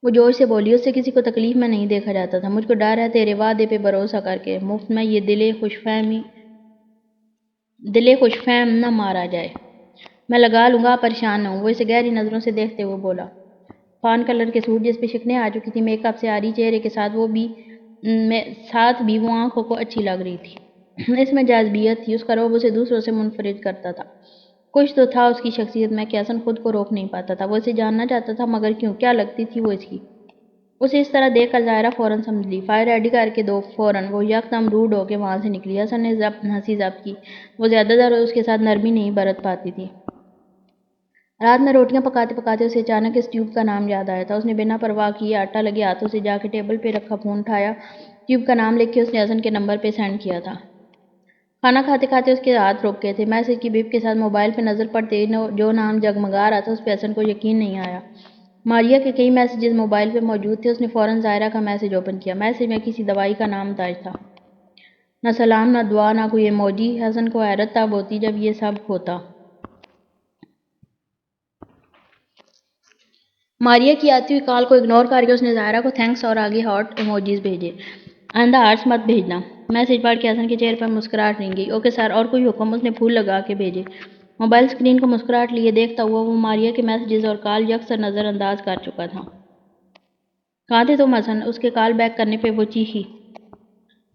وہ جوش سے بولی۔ اس سے کسی کو تکلیف میں نہیں دیکھا جاتا تھا۔ مجھ کو ڈر ہے تیرے وعدے پہ بھروسہ کر کے مفت میں یہ دل خوش فہم نہ مارا جائے۔ میں لگا لوں گا، آپ پریشان نہ ہوں۔ وہ اسے گہری نظروں سے دیکھتے ہوئے بولا۔ فان کلر کے سوٹ جس پہ شکنیں آ چکی تھی، میک اپ سے آری چہرے کے ساتھ بھی وہ آنکھوں کو اچھی لگ رہی تھی۔ اس میں جاذبیت تھی، اس کا رعب اسے دوسروں سے منفرد کرتا تھا۔ کچھ تو تھا اس کی شخصیت میں کہ حسن خود کو روک نہیں پاتا تھا۔ وہ اسے جاننا چاہتا تھا مگر کیوں؟ کیا لگتی تھی وہ اس کی؟ اسے اس طرح دیکھ کر ظاہرہ فوراً سمجھ لی۔ فائر ریڈی کر کے دو فوراً۔ وہ یکدم روڈ ہو کے وہاں سے نکلی۔ حسن نے ہنسی ضبط کی۔ وہ زیادہ تر اس کے ساتھ نرمی نہیں برت پاتی تھی۔ رات میں روٹیاں پکاتے پکاتے اسے اچانک اس ٹیوب کا نام یاد آیا تھا۔ اس نے بنا پرواہ کیے آٹا لگے ہاتھوں سے جا کے ٹیبل پہ رکھا فون اٹھایا۔ ٹیوب کا نام لکھ کے اس نے حسن کے نمبر پہ سینڈ کیا تھا۔ کھانا کھاتے کھاتے اس کے ہاتھ رک گئے تھے۔ میسج کی بیپ کے ساتھ موبائل پہ نظر پڑتے ہی جو نام جگمگا رہا تھا اس پہ حسن کو یقین نہیں آیا۔ ماریا کے کئی میسیجز موبائل پہ موجود تھے۔ اس نے فوراً ظاہرہ کا میسج اوپن کیا۔ میسج میں کسی دوائی کا نام درج تھا۔ نہ سلام، نہ دعا، نہ کوئی ایموجی۔ حسن کو حیرت تب ہوتی جب یہ سب ہوتا۔ ماریا کی آتی ہوئی کال کو اگنور کر کے اس نے ظاہرہ کو تھینکس اور آگے ہارٹ ایموجیز بھیجے۔ آئندہ ہارٹس مت بھیجنا۔ میسج پڑھ کے حسن کے چہرے پر مسکراہٹ رنگ گئی۔ اوکے سر، اور کوئی حکم؟ اس نے پھول لگا کے بھیجے۔ موبائل اسکرین کو مسکراہٹ لیے دیکھتا ہوا وہ ماریا کے میسیجز اور کال یکسر نظر انداز کر چکا تھا۔ کہاں تھے تم حسن؟ اس کے کال بیک کرنے پہ وہ چیخی۔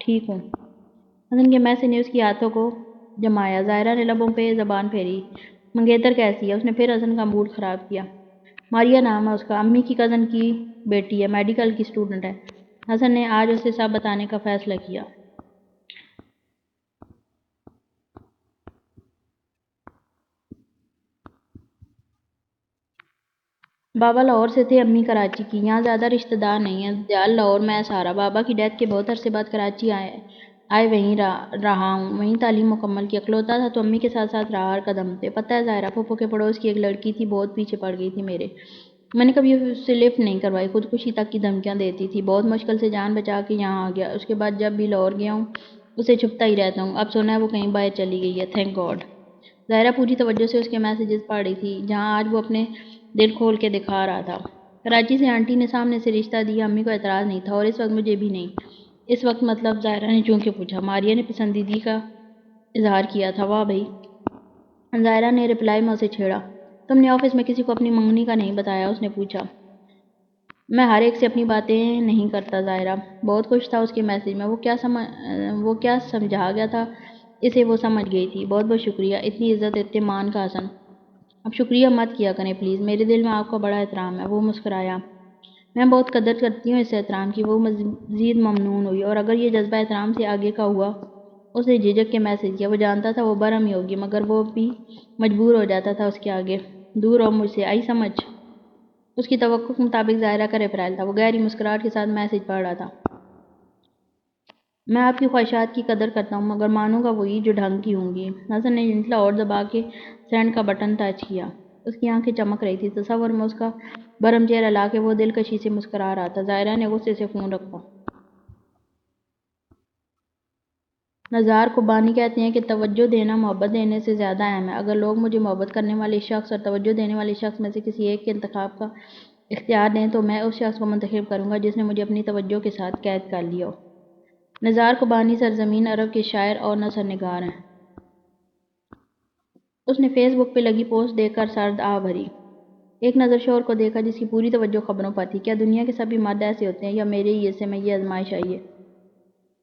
ٹھیک ہوں۔ حسن کے میسج نے اس کی ہاتھوں کو جمایا۔ ظاہرہ نے لبوں پہ زبان پھیری۔ منگیتر کیسی ہے؟ اس نے پھر حسن کا موڈ خراب کیا۔ ماریا نام ہے اس کا، امی کی کزن کی بیٹی ہے، میڈیکل کی اسٹوڈنٹ ہے۔ حسن نے آج اسے سب بتانے کا فیصلہ کیا۔ بابا لاہور سے تھے، امی کراچی کی۔ یہاں زیادہ رشتہ دار نہیں ہیں۔ دیال لاہور میں ہے سارا۔ بابا کی ڈیتھ کے بہت عرصے بعد کراچی آئے وہیں رہا ہوں، وہیں تعلیم مکمل کی۔ اکلوتا تھا تو امی کے ساتھ ساتھ رہا ہر قدم پہ۔ پتہ ہے ظاہرہ پھوپھو کے پڑوس کی ایک لڑکی تھی، بہت پیچھے پڑ گئی تھی میرے۔ میں نے کبھی اسے لفٹ نہیں کروائی، خودکشی تک کی دھمکیاں دیتی تھی۔ بہت مشکل سے جان بچا کے یہاں آ گیا۔ اس کے بعد جب بھی لاہور گیا ہوں اسے چھپتا ہی رہتا ہوں۔ اب سنا ہے وہ کہیں باہر چلی گئی ہے، تھینک گاڈ۔ ظاہرہ پوری توجہ سے اس کے میسیجز پڑھ رہی تھی، جہاں آج وہ اپنے دل کھول کے دکھا رہا تھا۔ کراچی سے آنٹی نے سامنے سے رشتہ دیا، امی کو اعتراض نہیں تھا، اور اس وقت مجھے بھی نہیں۔ اس وقت مطلب؟ ظاہرہ نے چونکے پوچھا۔ ماریا نے پسندیدگی کا اظہار کیا تھا۔ واہ بھئی! ظاہرہ نے رپلائی میں اسے چھیڑا۔ تم نے آفس میں کسی کو اپنی منگنی کا نہیں بتایا؟ اس نے پوچھا۔ میں ہر ایک سے اپنی باتیں نہیں کرتا ظاہرہ۔ بہت خوش تھا اس کے میسج میں۔ وہ کیا سمجھا گیا تھا اسے وہ سمجھ گئی تھی۔ بہت بہت شکریہ، اتنی عزت اہتمام کا حسن۔ اب شکریہ مت کیا کریں پلیز، میرے دل میں آپ کا بڑا احترام ہے۔ وہ مسکرایا۔ میں بہت قدر کرتی ہوں اس احترام کی۔ وہ مزید ممنون ہوئی، اور اگر یہ جذبہ احترام سے آگے کا ہوا؟ اس نے جھجک کے میسج کیا۔ وہ جانتا تھا وہ برہم ہی ہوگی، مگر وہ بھی مجبور ہو جاتا تھا اس کے آگے۔ دور ہو مجھ سے، آئی سمجھ؟ اس کی توقع کے مطابق ظاہرہ کا رپلائی تھا۔ وہ گہری مسکراہٹ کے ساتھ میسج پڑھ رہا تھا۔ میں آپ کی خواہشات کی قدر کرتا ہوں، مگر مانوں گا وہی جو ڈھنگ کی ہوں گی۔ حسن نے جنتلا اور دبا کے سینڈ کا بٹن ٹچ کیا۔ اس کی آنکھیں چمک رہی تھی۔ تصور میں اس کا برہم چہرہ لا کے وہ دلکشی سے مسکرا رہا تھا۔ ظاہرہ نے غصے سے فون رکھا۔ نزار قبانی کہتے ہیں کہ توجہ دینا محبت دینے سے زیادہ اہم ہے۔ اگر لوگ مجھے محبت کرنے والے شخص اور توجہ دینے والے شخص میں سے کسی ایک کے انتخاب کا اختیار دیں تو میں اس شخص کو منتخب کروں گا جس نے مجھے اپنی توجہ کے ساتھ قید کر لیا ہو۔ نزار قبانی سرزمین عرب کے شاعر اور نثر نگار ہیں۔ اس نے فیس بک پہ لگی پوسٹ دیکھ کر سرد آہ بھری۔ ایک نظر شوہر کو دیکھا جس کی پوری توجہ خبروں پر تھی۔ کیا دنیا کے سبھی مرد ایسے ہوتے ہیں، یا میرے ہی حصے میں یہ آزمائش آئی ہے؟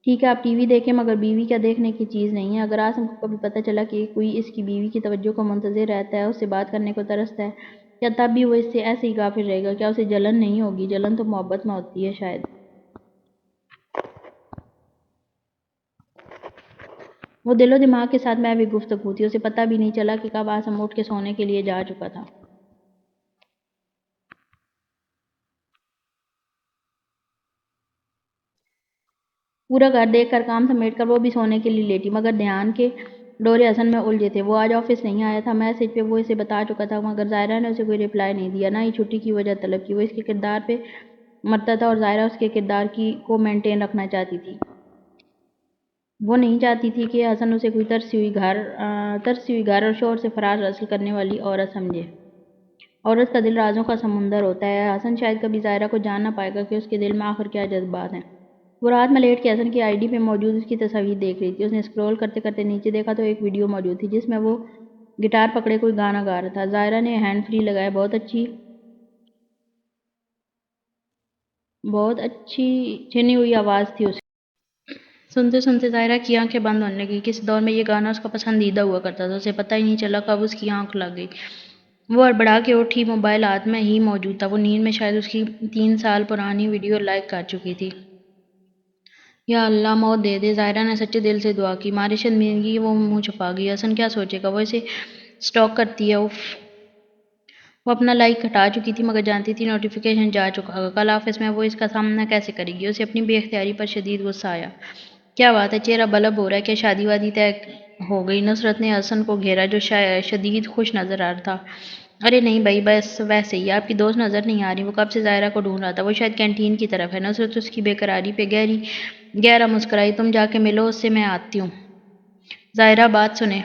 ٹھیک ہے آپ ٹی وی دیکھیں، مگر بیوی کیا دیکھنے کی چیز نہیں ہے؟ اگر آسم کو کبھی پتہ چلا کہ کوئی اس کی بیوی کی توجہ کو منتظر رہتا ہے، اس سے بات کرنے کو ترستا ہے، کیا تب بھی وہ اس سے ایسے ہی غافل رہے گا؟ کیا اسے جلن نہیں ہوگی؟ جلن تو محبت میں ہوتی ہے شاید۔ وہ دل و دماغ کے ساتھ محو گفتگو تھی۔ اسے پتہ بھی نہیں چلا کہ کب آسم اٹھ کے سونے کے لیے جا چکا تھا۔ پورا گھر دیکھ کر، کام سمیٹ کر وہ بھی سونے کے لیے لیٹی، مگر دھیان کے ڈورے حسن میں الجھے تھے۔ وہ آج آفس نہیں آیا تھا۔ میسج پہ وہ اسے بتا چکا تھا، مگر ظاہرہ نے اسے کوئی رپلائی نہیں دیا، نہ ہی چھٹی کی وجہ طلب کی۔ وہ اس کے کردار پہ مرتا تھا اور ظاہرہ اس کے کردار کو مینٹین رکھنا چاہتی تھی۔ وہ نہیں چاہتی تھی کہ حسن اسے کوئی ترسی ہوئی گھر اور شوہر سے فرار حاصل کرنے والی عورت سمجھے۔ عورت کا دل رازوں کا سمندر ہوتا ہے۔ حسن شاید کبھی ظاہرہ کو جان نہ پائے گا کہ اس کے دل میں آخر کیا جذبات ہیں۔ وہ رات میں لیٹ کے حسن کی آئی ڈی پہ موجود اس کی تصاویر دیکھ رہی تھی۔ اس نے اسکرول کرتے کرتے نیچے دیکھا تو ایک ویڈیو موجود تھی جس میں وہ گٹار پکڑے کوئی گانا گا رہا تھا۔ ظاہرہ نے ہینڈ فری لگایا۔ بہت اچھی چھنی ہوئی آواز تھی اس کی۔ سنتے سنتے ظاہرہ کی آنکھیں بند ہونے لگیں۔ کس دور میں یہ گانا اس کا پسندیدہ ہوا کرتا تھا، اسے پتہ ہی نہیں چلا کب اس کی آنکھ لگ گئی۔ وہ ہڑبڑا کے اٹھی، موبائل ہاتھ میں ہی موجود تھا۔ وہ نیند میں شاید اس کی 3 سال پرانی ویڈیو لائک کر چکی تھی۔ یا اللہ موت دے دے، ظاہرہ نے سچے دل سے دعا کی۔ ماری شرمندگی وہ منہ چھپا گئی۔ حسن کیا سوچے گا؟ وہ اسے سٹاک کرتی ہے، اف۔ وہ اپنا لائک ہٹا چکی تھی، مگر جانتی تھی نوٹیفیکیشن جا چکا ہوگا۔ کل آفس میں وہ اس کا سامنا کیسے کرے گی؟ اسے اپنی بے اختیاری پر شدید غصہ آیا۔ کیا بات ہے، چہرہ بلب ہو رہا ہے؟ کیا شادی وادی طے ہو گئی؟ نصرت نے حسن کو گھیرا جو شدید خوش نظر آ رہا تھا۔ ارے نہیں بھائی، بس ویسے ہی۔ آپ کی دوست نظر نہیں آ رہی؟ وہ کب سے ظاہرہ کو ڈھونڈ رہا تھا۔ وہ شاید کینٹین کی طرف ہے۔ نصرت اس کی بے قراری پہ گہرا مسکرائی۔ تم جا کے ملو اس سے، میں آتی ہوں۔ ظاہرہ بات سنے۔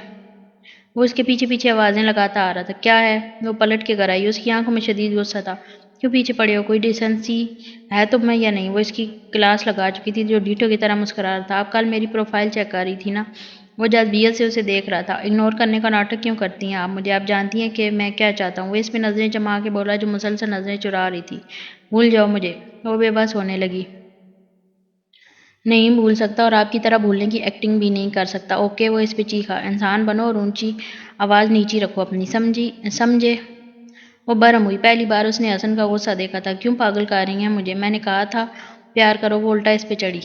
وہ اس کے پیچھے پیچھے آوازیں لگاتا آ رہا تھا۔ کیا ہے؟ وہ پلٹ کے گھر آئی۔ اس کی آنکھوں میں شدید غصہ تھا۔ کیوں پیچھے پڑے ہو؟ کوئی ڈیسنسی ہے تم میں یا نہیں؟ وہ اس کی کلاس لگا چکی تھی جو ڈیٹو کی طرح مسکرا رہا تھا۔ آپ کل میری پروفائل چیک کر رہی تھی نا؟ وہ جاذبیت سے اسے دیکھ رہا تھا۔ اگنور کرنے کا ناٹک کیوں کرتی ہیں آپ مجھے؟ آپ جانتی ہیں کہ میں کیا چاہتا ہوں؟ وہ اس پہ نظریں جما کے بولا جو مسلسل نظریں چرا رہی تھی۔ بھول جاؤ مجھے۔ وہ بے بس ہونے لگی۔ نہیں بھول سکتا اور آپ کی طرح بھولنے کی ایکٹنگ بھی نہیں کر سکتا۔ اوکے، وہ اس پہ چیخا، انسان بنو اور اونچی آواز نیچی رکھو اپنی، سمجھے؟ وہ برہم ہوئی، پہلی بار اس نے حسن کا غصہ دیکھا تھا۔ کیوں پاگل کر رہی ہیں مجھے؟ میں نے کہا تھا پیار کرو، وہ الٹا اس پہ چڑھی۔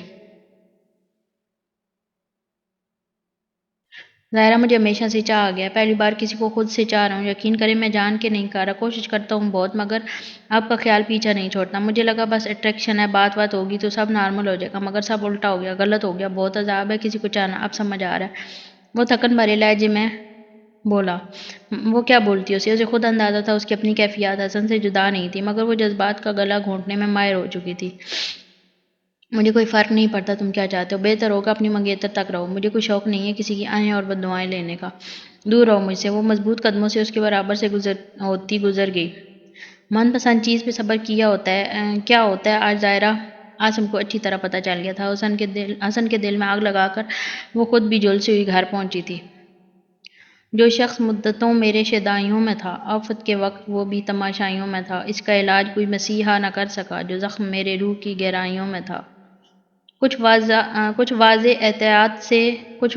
ظاہرہ مجھے ہمیشہ سے چاہ آ گیا، پہلی بار کسی کو خود سے چاہ رہا ہوں۔ یقین کریں میں جان کے نہیں کر رہا، کوشش کرتا ہوں بہت، مگر آپ کا خیال پیچھا نہیں چھوڑتا۔ مجھے لگا بس اٹریکشن ہے، بات ہوگی تو سب نارمل ہو جائے گا، مگر سب الٹا ہو گیا، غلط ہو گیا، بہت عذاب ہے کسی کو چاہنا، اب سمجھ آ رہا ہے۔ وہ تھکن بھرے لہجے میں بولا۔ وہ کیا بولتی اسے خود اندازہ تھا اس کی اپنی کیفیات حسن سے جدا نہیں تھی، مگر وہ جذبات کا گلا گھونٹنے میں ماہر ہو چکی تھی۔ مجھے کوئی فرق نہیں پڑتا تم کیا چاہتے ہو، بہتر ہوگا اپنی منگیتر تک رہو، مجھے کوئی شوق نہیں ہے کسی کی آہیں اور بددعائیں لینے کا، دور رہو مجھ سے۔ وہ مضبوط قدموں سے اس کے برابر سے گزر گئی۔ من پسند چیز پہ صبر کیا کیا ہوتا ہے آج ظاہرہ عاصم کو اچھی طرح پتہ چل گیا تھا۔ حسن کے دل میں آگ لگا کر وہ خود بھی جلسی ہوئی گھر پہنچی تھی۔ جو شخص مدتوں میرے شیدائیوں میں تھا، آفت کے وقت وہ بھی تماشائیوں میں تھا، اس کا علاج کوئی مسیحا نہ کر سکا، جو زخم میرے روح کی گہرائیوں میں تھا۔ کچھ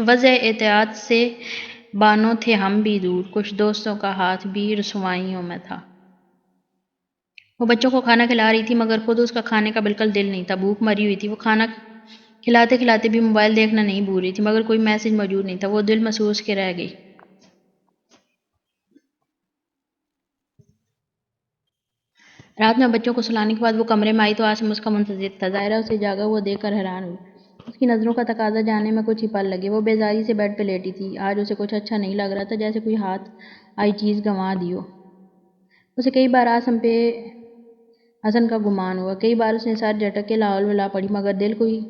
وضع احتیاط سے بانوں تھے ہم بھی دور، کچھ دوستوں کا ہاتھ بھی رسوائیوں میں تھا۔ وہ بچوں کو کھانا کھلا رہی تھی، مگر خود اس کا کھانے کا بالکل دل نہیں تھا، بھوک مری ہوئی تھی۔ وہ کھانا کھلاتے کھلاتے بھی موبائل دیکھنا نہیں بھول رہی تھی، مگر کوئی میسج موجود نہیں تھا۔ وہ دل محسوس کے رہ گئی۔ رات میں بچوں کو سلانے کے بعد وہ کمرے میں آئی تو عاصم اس کا منتظر تھا۔ ظاہرہ اسے جاگا ہوا دیکھ کر حیران ہوئی۔ اس کی نظروں کا تقاضا جاننے میں کچھ ہی پل لگے۔ وہ بیزاری سے بیڈ پہ لیٹی تھی۔ آج اسے کچھ اچھا نہیں لگ رہا تھا، جیسے کوئی ہاتھ آئی چیز گنوا دی ہو۔ اسے کئی بار عاصم پہ حسن کا گمان ہوا، کئی بار اس نے سر جھٹک کے لاحول ولا پڑی، مگر دل کوئی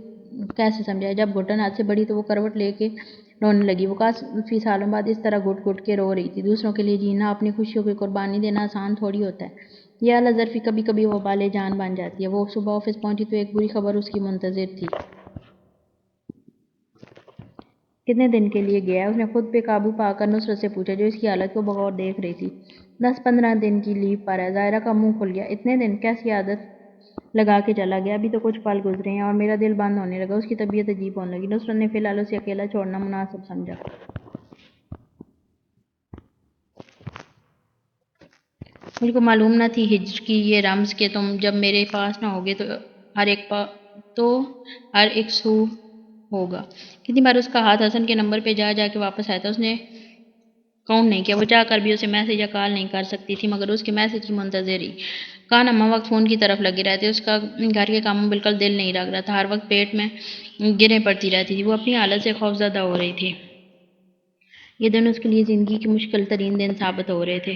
کیسے سمجھائے۔ جب گھٹن ہاتھ سے بڑھی تو وہ کروٹ لے کے رونے لگی۔ وہ کافی سالوں بعد اس طرح گھٹ گھٹ کے رو رہی تھی۔ دوسروں کے لیے جینا، اپنی خوشیوں کی قربانی دینا آسان تھوڑی ہوتا ہے۔ یہ اعلیٰ ظرفی کبھی کبھی وبال جان بن جاتی ہے۔ وہ صبح آفس پہنچی تو ایک بری خبر اس کی منتظر تھی۔ کتنے دن کے لیے گیا ہے؟ اس نے خود پہ قابو پا کر نصرت سے پوچھا، جو اس کی حالت کو بغور دیکھ رہی تھی۔ 10-15 دن کی لیو پر ہے۔ ظاہرہ کا منہ کھل گیا۔ اتنے دن؟ کیسی عادت لگا کے چلا گیا؟ ابھی تو کچھ پل گزرے ہیں اور میرا دل بند ہونے لگا۔ اس کی طبیعت عجیب ہونے لگی۔ نصرت نے فی الحال اسے اکیلا چھوڑنا مناسب سمجھا۔ مجھ کو معلوم نہ تھی ہجر کی یہ رمز کہ تم جب میرے پاس نہ ہوگے تو ہر ایک سو ہوگا۔ کتنی بار اس کا ہاتھ حسن کے نمبر پہ جا جا کے واپس آیا تھا، اس نے کاؤنٹ نہیں کیا۔ وہ چاہ کر بھی اسے میسج یا کال نہیں کر سکتی تھی، مگر اس کے میسج کی منتظر رہی۔ کان ہمہ وقت فون کی طرف لگے رہتے۔ اس کا گھر کے کاموں بالکل دل نہیں لگ رہا تھا، ہر وقت پیٹ میں گریں پڑتی رہتی تھی۔ وہ اپنی حالت سے خوفزدہ ہو رہی تھی۔ یہ دن اس کے لیے زندگی کے مشکل ترین دن ثابت ہو رہے تھے۔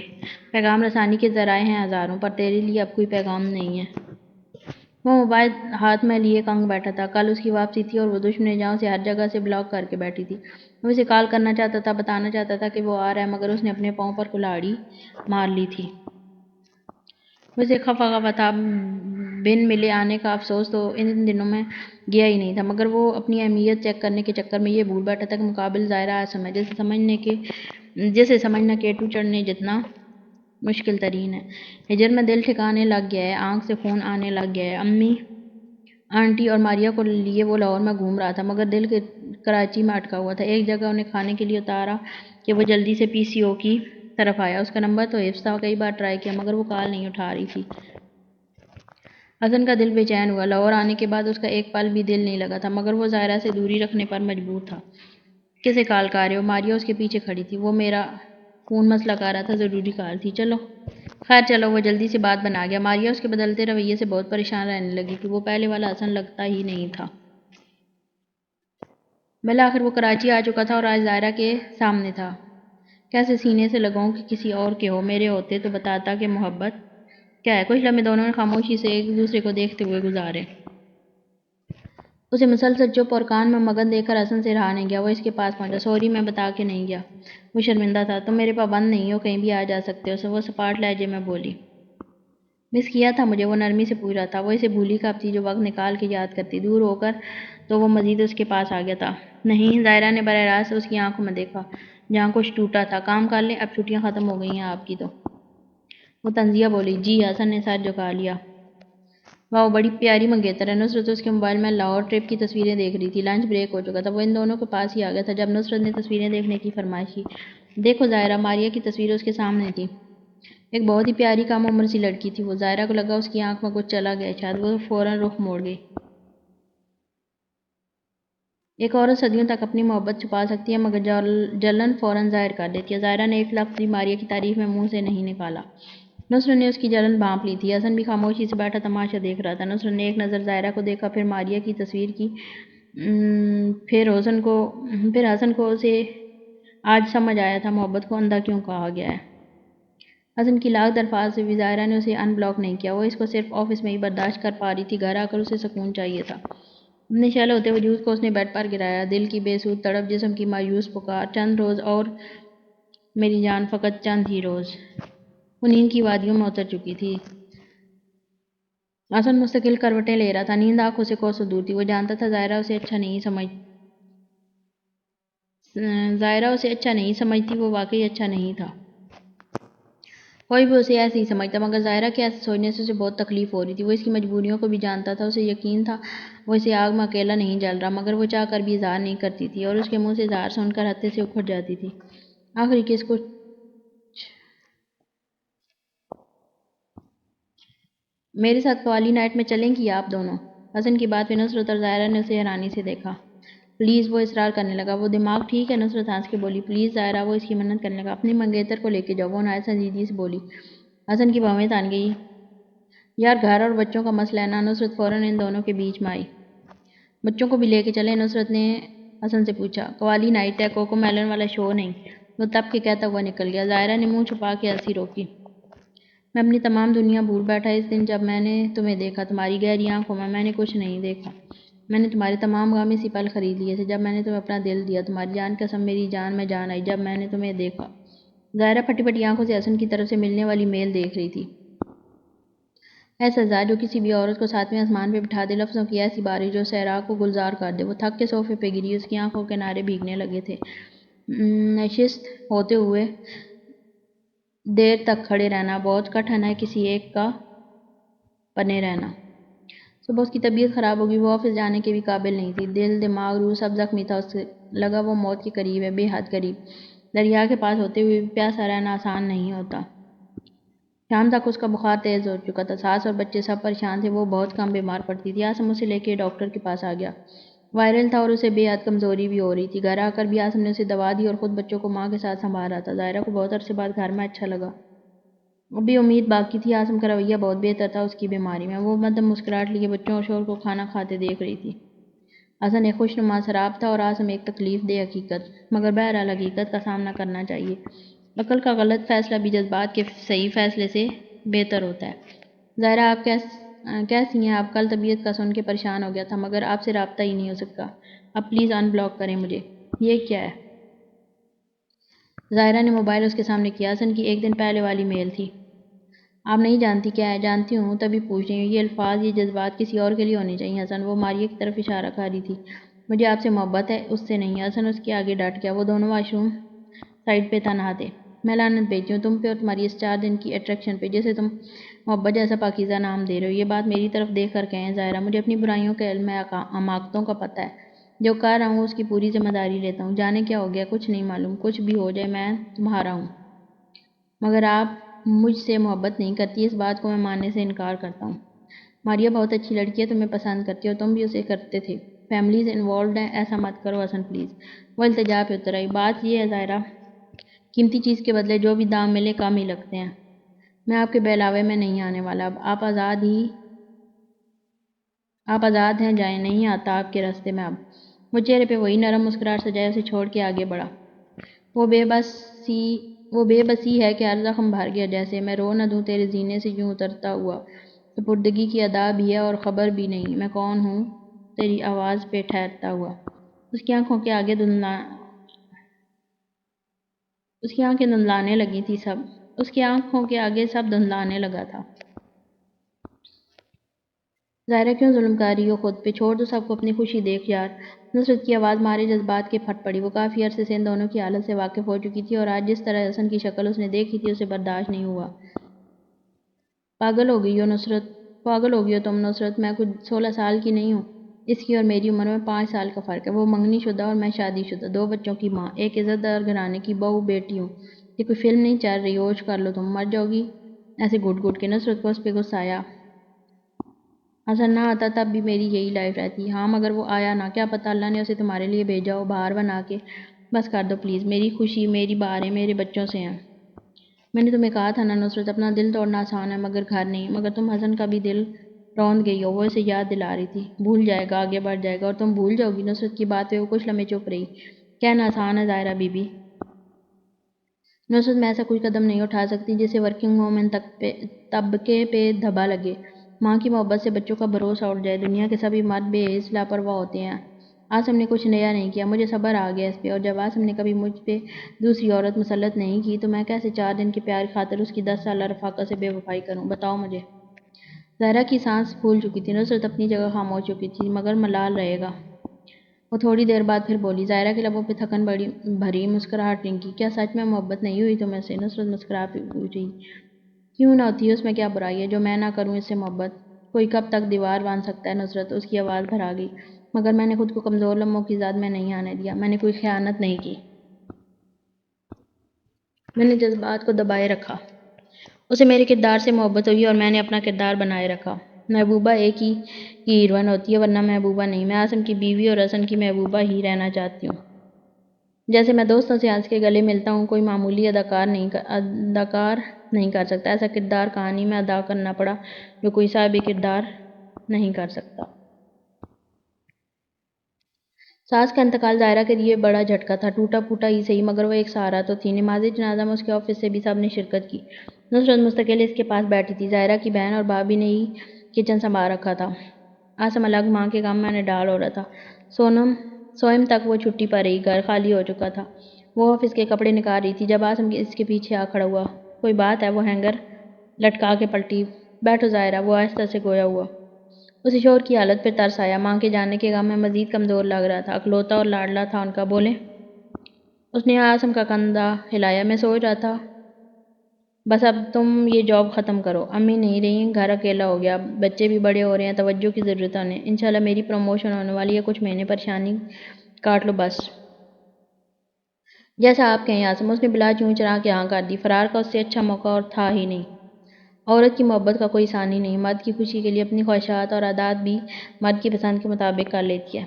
پیغام رسانی کے ذرائع ہیں ہزاروں، پر تیرے لیے اب کوئی پیغام نہیں ہے۔ وہ موبائل ہاتھ میں لیے کنگ بیٹھا تھا۔ کل اس کی واپسی تھی اور وہ دشمن جاں اسے ہر جگہ سے بلاک کر کے بیٹھی تھی۔ وہ اسے کال کرنا چاہتا تھا، بتانا چاہتا تھا کہ وہ آ رہا ہے، مگر اس نے اپنے پاؤں پر کلاڑی مار لی تھی۔ وہ اسے خفا خفا تھا۔ بن ملے آنے کا افسوس تو ان دنوں میں گیا ہی نہیں تھا، مگر وہ اپنی اہمیت چیک کرنے کے چکر میں یہ بھول بیٹھا تھا کہ مقابل ظاہرہ عاصم ہے، جسے سمجھنا کیٹو چڑھنے جتنا مشکل ترین ہے۔ ہجر میں دل ٹھکانے لگ گیا ہے، آنکھ سے خون آنے لگ گیا ہے۔ امی، آنٹی اور ماریا کو لیے وہ لاہور میں گھوم رہا تھا، مگر دل کراچی میں اٹکا ہوا تھا۔ ایک جگہ انہیں کھانے کے لیے اتارا کہ وہ جلدی سے پی سی او کی طرف آیا۔ اس کا نمبر تو حفظ تھا، کئی بار ٹرائی کیا، مگر وہ کال نہیں اٹھا رہی تھی۔ حسن کا دل بے چین ہوا۔ لاہور آنے کے بعد اس کا ایک پل بھی دل نہیں لگا تھا، مگر وہ ظاہرہ سے دوری رکھنے پر مجبور تھا۔ کسے کال کر رہے ہو؟ ماریا اس کے پیچھے کھڑی تھی۔ وہ میرا فون مسئلہ کر رہا تھا، ضروری کال تھی۔ خیر چلو۔ وہ جلدی سے بات بنا گیا۔ ماریا اس کے بدلتے رویے سے بہت پریشان رہنے لگی تھی۔ وہ پہلے والا حسن لگتا ہی نہیں تھا۔ بالآخر وہ کراچی آ چکا تھا اور آج ظاہرہ کے سامنے تھا۔ کیسے سینے سے لگاؤں کہ کسی اور کے ہو؟ میرے ہوتے تو بتاتا کہ محبت کیا ہے۔ کچھ لمحے دونوں نے خاموشی سے ایک دوسرے کو دیکھتے ہوئے گزارے۔ اسے مسلسل چپ اور کام میں مگن دیکھ کر حسن سے رہا نہیں گیا۔ وہ اس کے پاس پہنچا۔ سوری، میں بتا کے نہیں گیا۔ وہ شرمندہ تھا۔ تم میرے پابند نہیں ہو، کہیں بھی آ جا سکتے ہو۔ وہ سپاٹ لہجے میں بولی۔ مس کیا تھا مجھے؟ وہ نرمی سے پوچھ رہا تھا۔ وہ اسے بھولی کب تھی جو وقت نکال کے یاد کرتی۔ دور ہو کر تو وہ مزید اس کے پاس آ گیا تھا۔ نہیں، ظاہرہ نے براہ راست اس کی آنکھوں میں دیکھا جہاں کچھ ٹوٹا تھا۔ کام کر لیں، اب چھٹیاں ختم ہو گئی ہیں آپ کی تو۔ وہ طنزیہ بولی۔ جی۔ حسن نے سر جھکا لیا۔ واہ بڑی پیاری منگیتر ہے۔ نصرت اس کے موبائل میں لاہور ٹرپ کی تصویریں دیکھ رہی تھی۔ لنچ بریک ہو چکا تھا، وہ ان دونوں کے پاس ہی آ گیا تھا جب نصرت نے تصویریں دیکھنے کی فرمائش کی۔ دیکھو ظاہرہ، ماریہ کی تصویر اس کے سامنے تھی۔ ایک بہت ہی پیاری کم عمر سی لڑکی تھی وہ۔ ظاہرہ کو لگا اس کی آنکھ میں کچھ چلا گیا، شاید وہ فوراً رخ موڑ گئی۔ ایک عورت صدیوں تک اپنی محبت چھپا سکتی ہے مگر جلن فوراً ظاہر کر دیتی ہے۔ ظاہرہ نے ایک لفظ بھی ماریہ کی تعریف میں منہ سے نہیں نکالا۔ نصرت نے اس کی جلن بھانپ لی تھی۔ حسن بھی خاموشی سے بیٹھا تماشا دیکھ رہا تھا۔ نصرت نے ایک نظر ظاہرہ کو دیکھا، پھر ماریہ کی تصویر کی، پھر حسن کو۔ اسے آج سمجھ آیا تھا محبت کو اندھا کیوں کہا گیا ہے۔ حسن کی لاکھ درخواست سے بھی ظاہرہ نے اسے ان بلاک نہیں کیا۔ وہ اس کو صرف آفس میں ہی برداشت کر پا رہی تھی، گھر آ کر اسے سکون چاہیے تھا۔ اپنے شعلہ ہوتے وجود کو اس نے بیڈ پر گرایا۔ دل کی بے سود تڑپ، جسم کی مایوس پکار، چند روز اور میری جان، فقط چند ہی روز۔ وہ نیند کی وادیوں میں اتر چکی تھی۔ حسن مستقل کروٹیں لے رہا تھا، نیند آنکھوں سے کوسوں دور تھی۔ وہ جانتا تھا ظاہرہ اسے اچھا نہیں سمجھتی، وہ واقعی اچھا نہیں تھا۔ کوئی بھی اسے ایسے ہی سمجھتا، مگر ظاہرہ کے ایسے سوچنے سے اسے بہت تکلیف ہو رہی تھی۔ وہ اس کی مجبوریوں کو بھی جانتا تھا، اسے یقین تھا وہ اسی آگ میں اکیلا نہیں جل رہا، مگر وہ چاہ کر بھی اظہار نہیں کرتی تھی، اور اس کے منہ سے اظہار سن کر ہتے سے اکھڑ جاتی تھی۔ آخری کس کو میرے ساتھ قوالی نائٹ میں چلیں گی آپ دونوں؟ حسن کی بات پہ نصرت اور ظاہرہ نے اسے حیرانی سے دیکھا۔ پلیز، وہ اصرار کرنے لگا۔ وہ دماغ ٹھیک ہے؟ نصرت ہنس کے بولی۔ پلیز ظاہرہ، وہ اس کی منت کرنے لگا۔ اپنی منگیتر کو لے کے جاؤ، وہ نہایت سنجیدگی سے بولی۔ حسن کی بھویں تان گئی۔ یار، گھر اور بچوں کا مسئلہ ہے نا۔ نصرت فوراً ان دونوں کے بیچ میں آئی۔ بچوں کو بھی لے کے چلیں؟ نصرت نے حسن سے پوچھا۔ قوالی نائٹ ہے، کوکو میلن والا شو نہیں۔ وہ تب کے کہتا ہوا نکل گیا۔ ظاہرہ نے منہ چھپا کے ہنسی روکی۔ میں اپنی تمام دنیا بھول بیٹھا اس دن جب میں نے تمہیں دیکھا۔ تمہاری گہری آنکھوں میں نے کچھ نہیں دیکھا۔ میں نے تمہارے تمام غم اسی پل خرید لیے تھے جب میں نے تمہیں اپنا دل دیا۔ تمہاری جان قسم، میری جان میں جان آئی جب میں نے تمہیں دیکھا۔ ظاہرہ پھٹی پھٹی آنکھوں سے حسن کی طرف سے ملنے والی میل دیکھ رہی تھی۔ ایسا ذات جو کسی بھی عورت کو ساتویں آسمان پہ بٹھا دے، لفظوں کی ایسی بارش جو صحرا کو گلزار کر دے۔ وہ تھک کے صوفے پہ گری، اس کی آنکھوں کے کنارے بھیگنے لگے تھے۔ نشست ہوتے ہوئے دیر تک کھڑے رہنا بہت کٹھن ہے، کسی ایک کا بنے رہنا۔ صبح اس کی طبیعت خراب ہوگی، وہ آفس جانے کے بھی قابل نہیں تھی۔ دل، دماغ، روح سب زخمی تھا۔ اسے لگا وہ موت کے قریب ہے، بے حد قریب۔ دریا کے پاس ہوتے ہوئے بھی پیاسا رہنا آسان نہیں ہوتا۔ شام تک اس کا بخار تیز ہو چکا تھا، ساس اور بچے سب پریشان تھے، وہ بہت کم بیمار پڑتی تھی۔ آسم اسے لے کے ڈاکٹر کے پاس آ گیا۔ وائرل تھا اور اسے بے حد کمزوری بھی ہو رہی تھی۔ گھر آ کر بھی آسم نے اسے دوا دی اور خود بچوں کو ماں کے ساتھ سنبھال رہا تھا۔ ظاہرہ کو بہت عرصے بعد گھر میں اچھا لگا۔ ابھی امید باقی تھی۔ آسم کا رویہ بہت بہتر تھا اس کی بیماری میں۔ وہ مدھم مسکراہٹ لیے بچوں اور شوہر کو کھانا کھاتے دیکھ رہی تھی۔ حسن ایک خوش نما سراب تھا اور آسم ایک تکلیف دہ حقیقت، مگر بہرحال حقیقت کا سامنا کرنا چاہیے۔ عقل کا غلط فیصلہ بھی جذبات کے صحیح فیصلے سے بہتر ہوتا ہے۔ ظاہرہ، آپ کیسی ہیں آپ؟ کل طبیعت کا سن کے پریشان ہو گیا تھا، مگر آپ سے رابطہ ہی نہیں ہو سکا۔ اب پلیز ان بلاک کریں مجھے۔ یہ کیا ہے؟ ظاہرہ نے موبائل اس کے سامنے کیا۔ حسن کی ایک دن پہلے والی میل تھی۔ آپ نہیں جانتی کیا ہے؟ جانتی ہوں تبھی پوچھ رہی ہوں۔ یہ الفاظ، یہ جذبات کسی اور کے لیے ہونے چاہیے حسن۔ وہ ماریہ کی طرف اشارہ کر رہی تھی۔ مجھے آپ سے محبت ہے، اس سے نہیں۔ حسن اس کے آگے ڈٹ گیا۔ وہ دونوں واش روم سائڈ پہ تنہا تھے۔ میں لعنت بھیجتی ہوں تم پہ اور تمہاری اس 4 دن کی اٹریکشن پہ، جسے تم محبت جیسا پاکیزہ نام دے رہے ہو۔ یہ بات میری طرف دیکھ کر کہیں ظاہرہ، مجھے اپنی برائیوں کا علم ہے، حماقتوں کا پتہ ہے۔ جو کر رہا ہوں اس کی پوری ذمہ داری لیتا ہوں۔ جانے کیا ہو گیا؟ کچھ نہیں معلوم۔ کچھ بھی ہو جائے، میں تمہارا ہوں۔ مگر آپ مجھ سے محبت نہیں کرتی، اس بات کو میں ماننے سے انکار کرتا ہوں۔ ماریہ بہت اچھی لڑکی ہے، تمہیں پسند کرتی ہے اور تم بھی اسے کرتے تھے۔ فیملیز انوالوڈ ہیں، ایسا مت کرو حسن پلیز۔ وہ التجا پہ اتر آئی۔ بات یہ ہے ظاہرہ، قیمتی چیز کے بدلے جو بھی دام ملے کم ہی لگتے ہیں۔ میں آپ کے بہلاوے میں نہیں آنے والا۔ اب آپ آزاد ہیں، جائیں۔ نہیں آتا آپ کے راستے میں اب۔ وہ چہرے پہ وہی نرم مسکراہٹ سجائے اسے چھوڑ کے آگے بڑھا۔ وہ بے بسی ہے کہ ہر زخم بھر گیا جیسے۔ میں رو نہ دوں تیرے سینے سے یوں اترتا ہوا۔ سپردگی کی ادا بھی ہے اور خبر بھی نہیں، میں کون ہوں تیری آواز پہ ٹھہرتا ہوا۔ اس کی آنکھیں دھندلانے لگی تھی سب۔ اس کی آنکھوں کے آگے سب دھندلانے لگا تھا۔ ظاہرہ، کیوں ظلم کر رہی ہو خود پہ؟ چھوڑ دو سب کو، اپنی خوشی دیکھ یار۔ نصرت کی آواز مارے جذبات کے پھٹ پڑی۔ وہ کافی عرصے سے ان دونوں کی حالت سے واقف ہو چکی تھی اور آج جس طرح حسن کی شکل اس نے دیکھی تھی اسے برداشت نہیں ہوا۔ پاگل ہو گئی ہو نصرت؟ پاگل ہو گئی ہو تم نصرت، میں کچھ 16 سال کی نہیں ہوں، اس کی اور میری عمر میں 5 سال کا فرق ہے۔ وہ منگنی شدہ اور میں شادی شدہ، 2 بچوں کی ماں، ایک عزت دار گھرانے کی بہو بیٹی ہوں۔ یہ کوئی فلم نہیں چل رہی، ہوش کر لو، تم مر جاؤ گی۔ ایسے گھٹ گھٹ کے نصرت کو اس پہ غصہ آیا۔ حسن نہ آتا تب بھی میری یہی لائف رہتی۔ ہاں مگر وہ آیا نہ، کیا پتہ اللہ نے اسے تمہارے لیے بھیجا ہو بہار بنا کے۔ بس کر دو پلیز، میری خوشی میری بہاریں میرے بچوں سے ہیں۔ میں نے تمہیں کہا تھا نا نصرت، اپنا دل توڑنا آسان ہے مگر گھر نہیں۔ مگر تم حسن کا بھی دل روند گئی ہو، وہ اسے یاد دلا رہی تھی۔ بھول جائے گا، آگے بڑھ جائے گا اور تم بھول جاؤ گی۔ نصرت کی بات پہ وہ کچھ لمحے چپ رہی۔ کہنا آسان ہے ظاہرہ بی بی۔ نصرت میں ایسا کوئی قدم نہیں اٹھا سکتی جسے ورکنگ وومن طبقے پہ دھبا لگے۔ ماں کی محبت سے بچوں کا بھروسہ اٹھ جائے۔ دنیا کے سبھی مرد بے حس لاپرواہ ہوتے ہیں۔ عاصم نے کچھ نیا نہیں کیا، مجھے صبر آ گیا اس پہ، اور جب عاصم نے کبھی مجھ پہ دوسری عورت مسلط نہیں کی تو میں کیسے 4 دن کے پیار کی خاطر اس کی 10 سالہ رفاقت سے بے وفائی کروں؟ بتاؤ مجھے۔ ظاہرہ کی سانس پھول چکی تھی، نصرت اپنی جگہ خاموش چکی تھی، مگر ملال رہے گا۔ وہ تھوڑی دیر بعد پھر بولی۔ ظاہرہ کے لبوں پہ تھکن بھری مسکراہٹ رنکی۔ کیا سچ میں محبت نہیں ہوئی تمہیں سے؟ نصرت مسکرا پوچھی۔ کیوں نہ ہوتی ہے، اس میں کیا برائی ہے جو میں نہ کروں اس سے محبت؟ کوئی کب تک دیوار باندھ سکتا ہے نصرت؟ اس کی آواز بھر آ گئی۔ مگر میں نے خود کو کمزور لمحوں کی زد میں نہیں آنے دیا، میں نے کوئی خیانت نہیں کی۔ میں نے جذبات کو دبائے رکھا۔ اسے میرے کردار سے محبت ہوئی اور میں نے اپنا کردار بنائے رکھا۔ محبوبہ ایک ہی کی ہیروئن ہوتی ہے ورنہ محبوبہ نہیں۔ میں عاصم کی بیوی اور حسن کی محبوبہ ہی رہنا چاہتی ہوں۔ جیسے میں دوستوں سے ہنس کے گلے ملتا ہوں، کوئی معمولی اداکار نہیں کر سکتا۔ ایسا کردار کہانی میں ادا کرنا پڑا جو کوئی صاحب کردار نہیں کر سکتا۔ ساس کا انتقال ظاہرہ کے لیے بڑا جھٹکا تھا، ٹوٹا پھوٹا ہی صحیح مگر وہ ایک سہارا تو تھی۔ نماز جنازہ میں اس کے آفس سے بھی سب نے شرکت کی۔ نصرت مستقل اس کے پاس بیٹھی تھی۔ ظاہرہ کی بہن اور بھابھی نے ہی کچن سنبھال رکھا تھا۔ عاصم الگ، ماں کے غم میں نڈال ہو رہا تھا۔ سوئم تک وہ چھٹی پر رہی، گھر خالی ہو چکا تھا۔ وہ آفس کے کپڑے نکال رہی تھی جب عاصم اس کے پیچھے آ کھڑا ہوا۔ کوئی بات ہے؟ وہ ہینگر لٹکا کے پلٹی۔ بیٹھو ظاہرہ، وہ آہستہ سے گویا ہوا۔ اسے شوہر کی حالت پہ ترس آیا، ماں کے جانے کے غم میں مزید کمزور لگ رہا تھا۔ اکلوتا اور لاڈلا تھا ان کا، بولیں۔ اس نے عاصم کا کندھا ہلایا۔ میں سوچ رہا تھا بس اب تم یہ جاب ختم کرو، امی نہیں رہی، گھر اکیلا ہو گیا، بچے بھی بڑے ہو رہے ہیں، توجہ کی ضرورت ہے انہیں۔ انشاءاللہ میری پروموشن ہونے والی ہے، کچھ مہینے پریشانی کاٹ لو بس۔ جیسا آپ کہیں عاصم، اس نے بلا چوں چرا کے ہاں کر دی۔ فرار کا اس سے اچھا موقع اور تھا ہی نہیں۔ عورت کی محبت کا کوئی ثانی نہیں، مرد کی خوشی کے لیے اپنی خواہشات اور عادات بھی مرد کی پسند کے مطابق کر لیتی ہے۔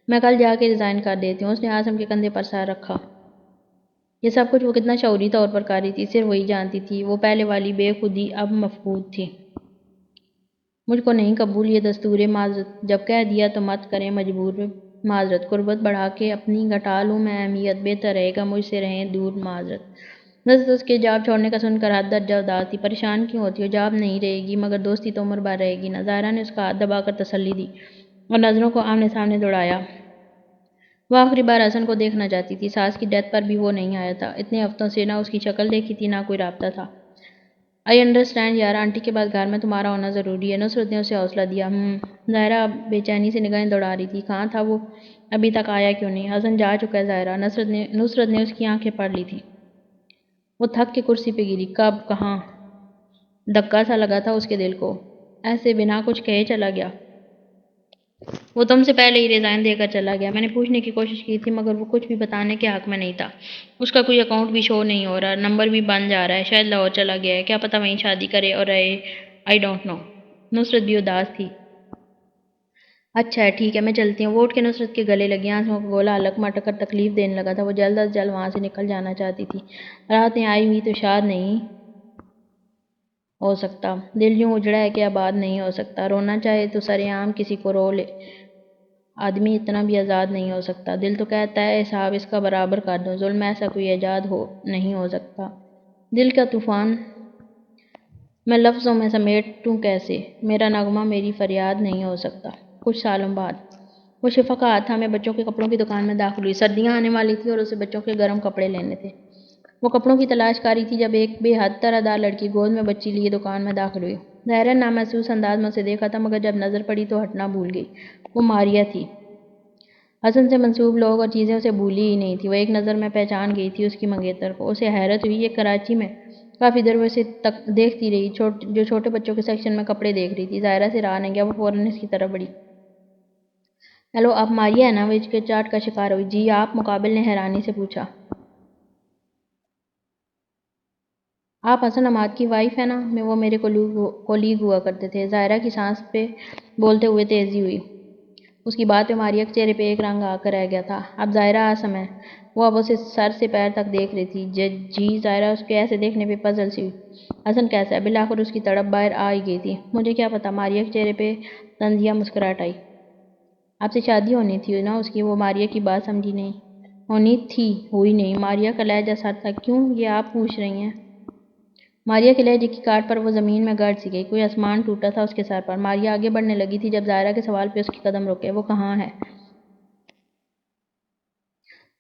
میں کل جا کے ریزائن کر دیتی ہوں۔ اس نے عاصم کے کندھے پر سر رکھا۔ یہ سب کچھ وہ کتنا شعوری طور پر کر رہی تھی صرف وہی جانتی تھی۔ وہ پہلے والی بے خودی اب مفقود تھی۔ مجھ کو نہیں قبول یہ دستور معذرت، جب کہہ دیا تو مت کریں مجبور معذرت، قربت بڑھا کے اپنی گھٹا لوں میں اہمیت، بہتر رہے گا مجھ سے رہیں دور معذرت۔ نصرت اس کے جاب چھوڑنے کا سن کر حد درجہ اداس تھی۔ پریشان کیوں ہوتی ہو؟ جاب نہیں رہے گی مگر دوستی تو عمر بھر رہے گی نا۔ ظاہرہ نے اس کا ہاتھ دبا کر تسلی دی اور نظروں کو آمنے سامنے دوڑایا۔ وہ آخری بار حسن کو دیکھنا چاہتی تھی، ساس کی ڈیتھ پر بھی وہ نہیں آیا تھا۔ اتنے ہفتوں سے نہ اس کی شکل دیکھی تھی نہ کوئی رابطہ تھا۔ آئی انڈرسٹینڈ یار، آنٹی کے بعد گھر میں تمہارا ہونا ضروری ہے۔ نصرت نے اسے حوصلہ دیا۔ ظاہرہ اب بے چینی سے نگاہیں دوڑا رہی تھی۔ کہاں تھا وہ؟ ابھی تک آیا کیوں نہیں؟ حسن جا چکا ہے ظاہرہ۔ نصرت نے اس کی آنکھیں پڑھ لی تھی۔ وہ تھک کے کرسی پہ گری۔ کب؟ کہاں؟ دھکا سا لگا تھا اس کے دل کو، ایسے بنا کچھ کہے چلا گیا۔ وہ تم سے پہلے ہی ریزائن دے کر چلا گیا۔ میں نے پوچھنے کی کوشش کی تھی مگر وہ کچھ بھی بتانے کے حق میں نہیں تھا۔ اس کا کوئی اکاؤنٹ بھی شو نہیں ہو رہا، نمبر بھی بند جا رہا ہے، شاید لاہور چلا گیا ہے، کیا پتہ وہیں شادی کرے اور رہے، آئی ڈونٹ نو۔ نصرت بھی اداس تھی۔ اچھا ہے، ٹھیک ہے، میں چلتی ہوں۔ وہ اٹھ کے نصرت کے گلے لگی۔ آنسوؤں کا گولا حلق میں اٹک کر تکلیف دینے لگا تھا۔ وہ جلد از جلد وہاں سے نکل جانا چاہتی تھی۔ راتیں آئی ہوئی تو شاد نہیں ہو سکتا، دل یوں اجڑا ہے کہ آباد نہیں ہو سکتا۔ رونا چاہے تو سرے عام کسی کو رو لے، آدمی اتنا بھی آزاد نہیں ہو سکتا۔ دل تو کہتا ہے صاحب اس کا برابر کر دو، ظلم ایسا کوئی ایجاد نہیں ہو سکتا۔ دل کا طوفان میں لفظوں میں سمیٹوں کیسے؟ میرا نغمہ میری فریاد نہیں ہو سکتا۔ کچھ سالوں بعد وہ شفا کا ہاتھ تھامے بچوں کے کپڑوں کی دکان میں داخل ہوئی۔ سردیاں آنے والی تھیں اور اسے بچوں کے گرم کپڑے لینے تھے۔ وہ کپڑوں کی تلاش کر رہی تھی جب ایک بے حد طرح دار لڑکی گود میں بچی لیے دکان میں داخل ہوئی۔ ظاہرہ نے نامحسوس انداز میں اسے دیکھا تھا مگر جب نظر پڑی تو ہٹنا بھول گئی۔ وہ ماریہ تھی۔ حسن سے منسوب لوگ اور چیزیں اسے بھولی ہی نہیں تھی۔ وہ ایک نظر میں پہچان گئی تھی اس کی منگیتر کو۔ اسے حیرت ہوئی یہ کراچی میں کافی دیر وہ اسے دیکھتی رہی، جو چھوٹے بچوں کے سیکشن میں کپڑے دیکھ رہی تھی۔ ظاہرہ سے رہا نہیں گیا، وہ فوراً اس کی طرف بڑھی۔ ہیلو، آپ ماریہ ہے نا؟ وہ ہچکچاہٹ کا شکار ہوئی۔ جی آپ؟ مقابل نے حیرانی سے پوچھا۔ آپ حسن عماد کی وائف ہے نا؟ وہ میرے کولیگ ہوا کرتے تھے۔ ظاہرہ کی سانس پہ بولتے ہوئے تیزی ہوئی۔ اس کی بات پہ ماریہ کے چہرے پہ ایک رنگ آ کر رہ گیا تھا۔ اب ظاہرہ آسم ہے۔ وہ اب اسے سر سے پیر تک دیکھ رہی تھی۔ جی ظاہرہ اس کے ایسے دیکھنے پہ پزل سی ہوئی۔ حسن کیسا ہے؟ بالآخر اس کی تڑپ باہر آ ہی گئی تھی۔ مجھے کیا پتا؟ ماریہ کے چہرے پہ طنزیہ مسکراہٹ آئی۔ آپ سے شادی ہونی تھی نا اس کی؟ وہ ماریہ کی بات سمجھی نہیں۔ ہونی تھی، ہوئی نہیں۔ ماریہ کا لہجہ سر تھا۔ کیوں یہ آپ پوچھ رہی ہیں؟ ماریہ کے لہجے کی کاٹ پر وہ زمین میں گڑ سی گئی۔ کوئی آسمان ٹوٹا تھا اس کے سر پر۔ ماریہ آگے بڑھنے لگی تھی جب ظاہرہ کے سوال پہ اس کے قدم رکے۔ وہ کہاں ہے؟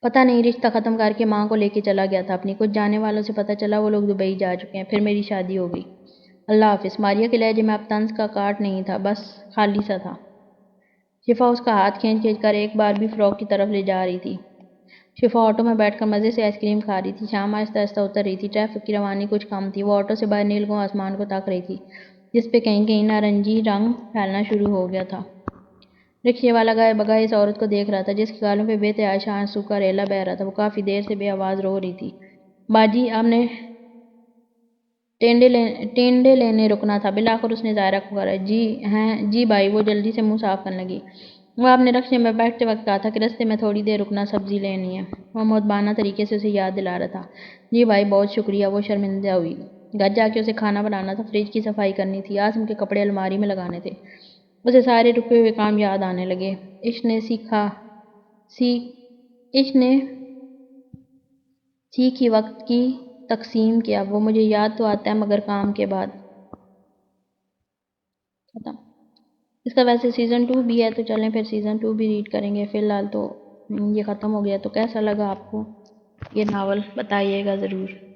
پتہ نہیں، رشتہ ختم کر کے ماں کو لے کے چلا گیا تھا اپنی۔ کچھ جاننے والوں سے پتہ چلا وہ لوگ دبئی جا چکے ہیں۔ پھر میری شادی ہو گئی۔ اللہ حافظ۔ ماریہ کے لہجے میں اب طنز کا کاٹ نہیں تھا، بس خالی سا تھا۔ شفا اس کا ہاتھ کھینچ کھینچ کر ایک بار بھی فروغ کی طرف لے جا رہی تھی۔ شفا آٹو میں بیٹھ کر مزے سے آئس کریم کھا رہی تھی۔ شام آہستہ آہستہ اتر رہی تھی۔ ٹریفک کی روانی کچھ کم تھی۔ وہ آٹو سے باہر نیلگوں آسمان کو تاک رہی تھی، جس پہ کہیں کہیں نارنجی رنگ پھیلنا شروع ہو گیا تھا۔ رکشے والا گائے بگائے اس عورت کو دیکھ رہا تھا جس کے گالوں پہ بے تحاشا آنسو کا ریلا بہہ رہا تھا۔ وہ کافی دیر سے بے آواز رو رہی تھی۔ باجی، آپ نے ٹینڈے لینے رکنا تھا۔ بالآخر اس نے ظاہرہ کو پکارا۔ جی ہیں جی بھائی۔ وہ جلدی سے منہ صاف کرنے لگی۔ وہ آپ نے رکشے میں بیٹھتے وقت کہا تھا کہ رستے میں تھوڑی دیر رکنا، سبزی لینی ہے۔ وہ مؤدبانہ طریقے سے اسے یاد دلا رہا تھا۔ جی بھائی، بہت شکریہ۔ وہ شرمندہ ہوئی۔ گھر جا کے اسے کھانا بنانا تھا، فریج کی صفائی کرنی تھی، آسم کے کپڑے الماری میں لگانے تھے۔ اسے سارے رکے ہوئے کام یاد آنے لگے۔ عشق نے سیکھی وقت کی تقسیم کیا۔ وہ مجھے یاد تو آتا ہے مگر کام کے بعد ختم۔ اس کا ویسے سیزن 2 بھی ہے، تو چلیں پھر سیزن 2 بھی ریڈ کریں گے۔ فی الحال تو یہ ختم ہو گیا۔ تو کیسا لگا آپ کو یہ ناول؟ بتائیے گا ضرور۔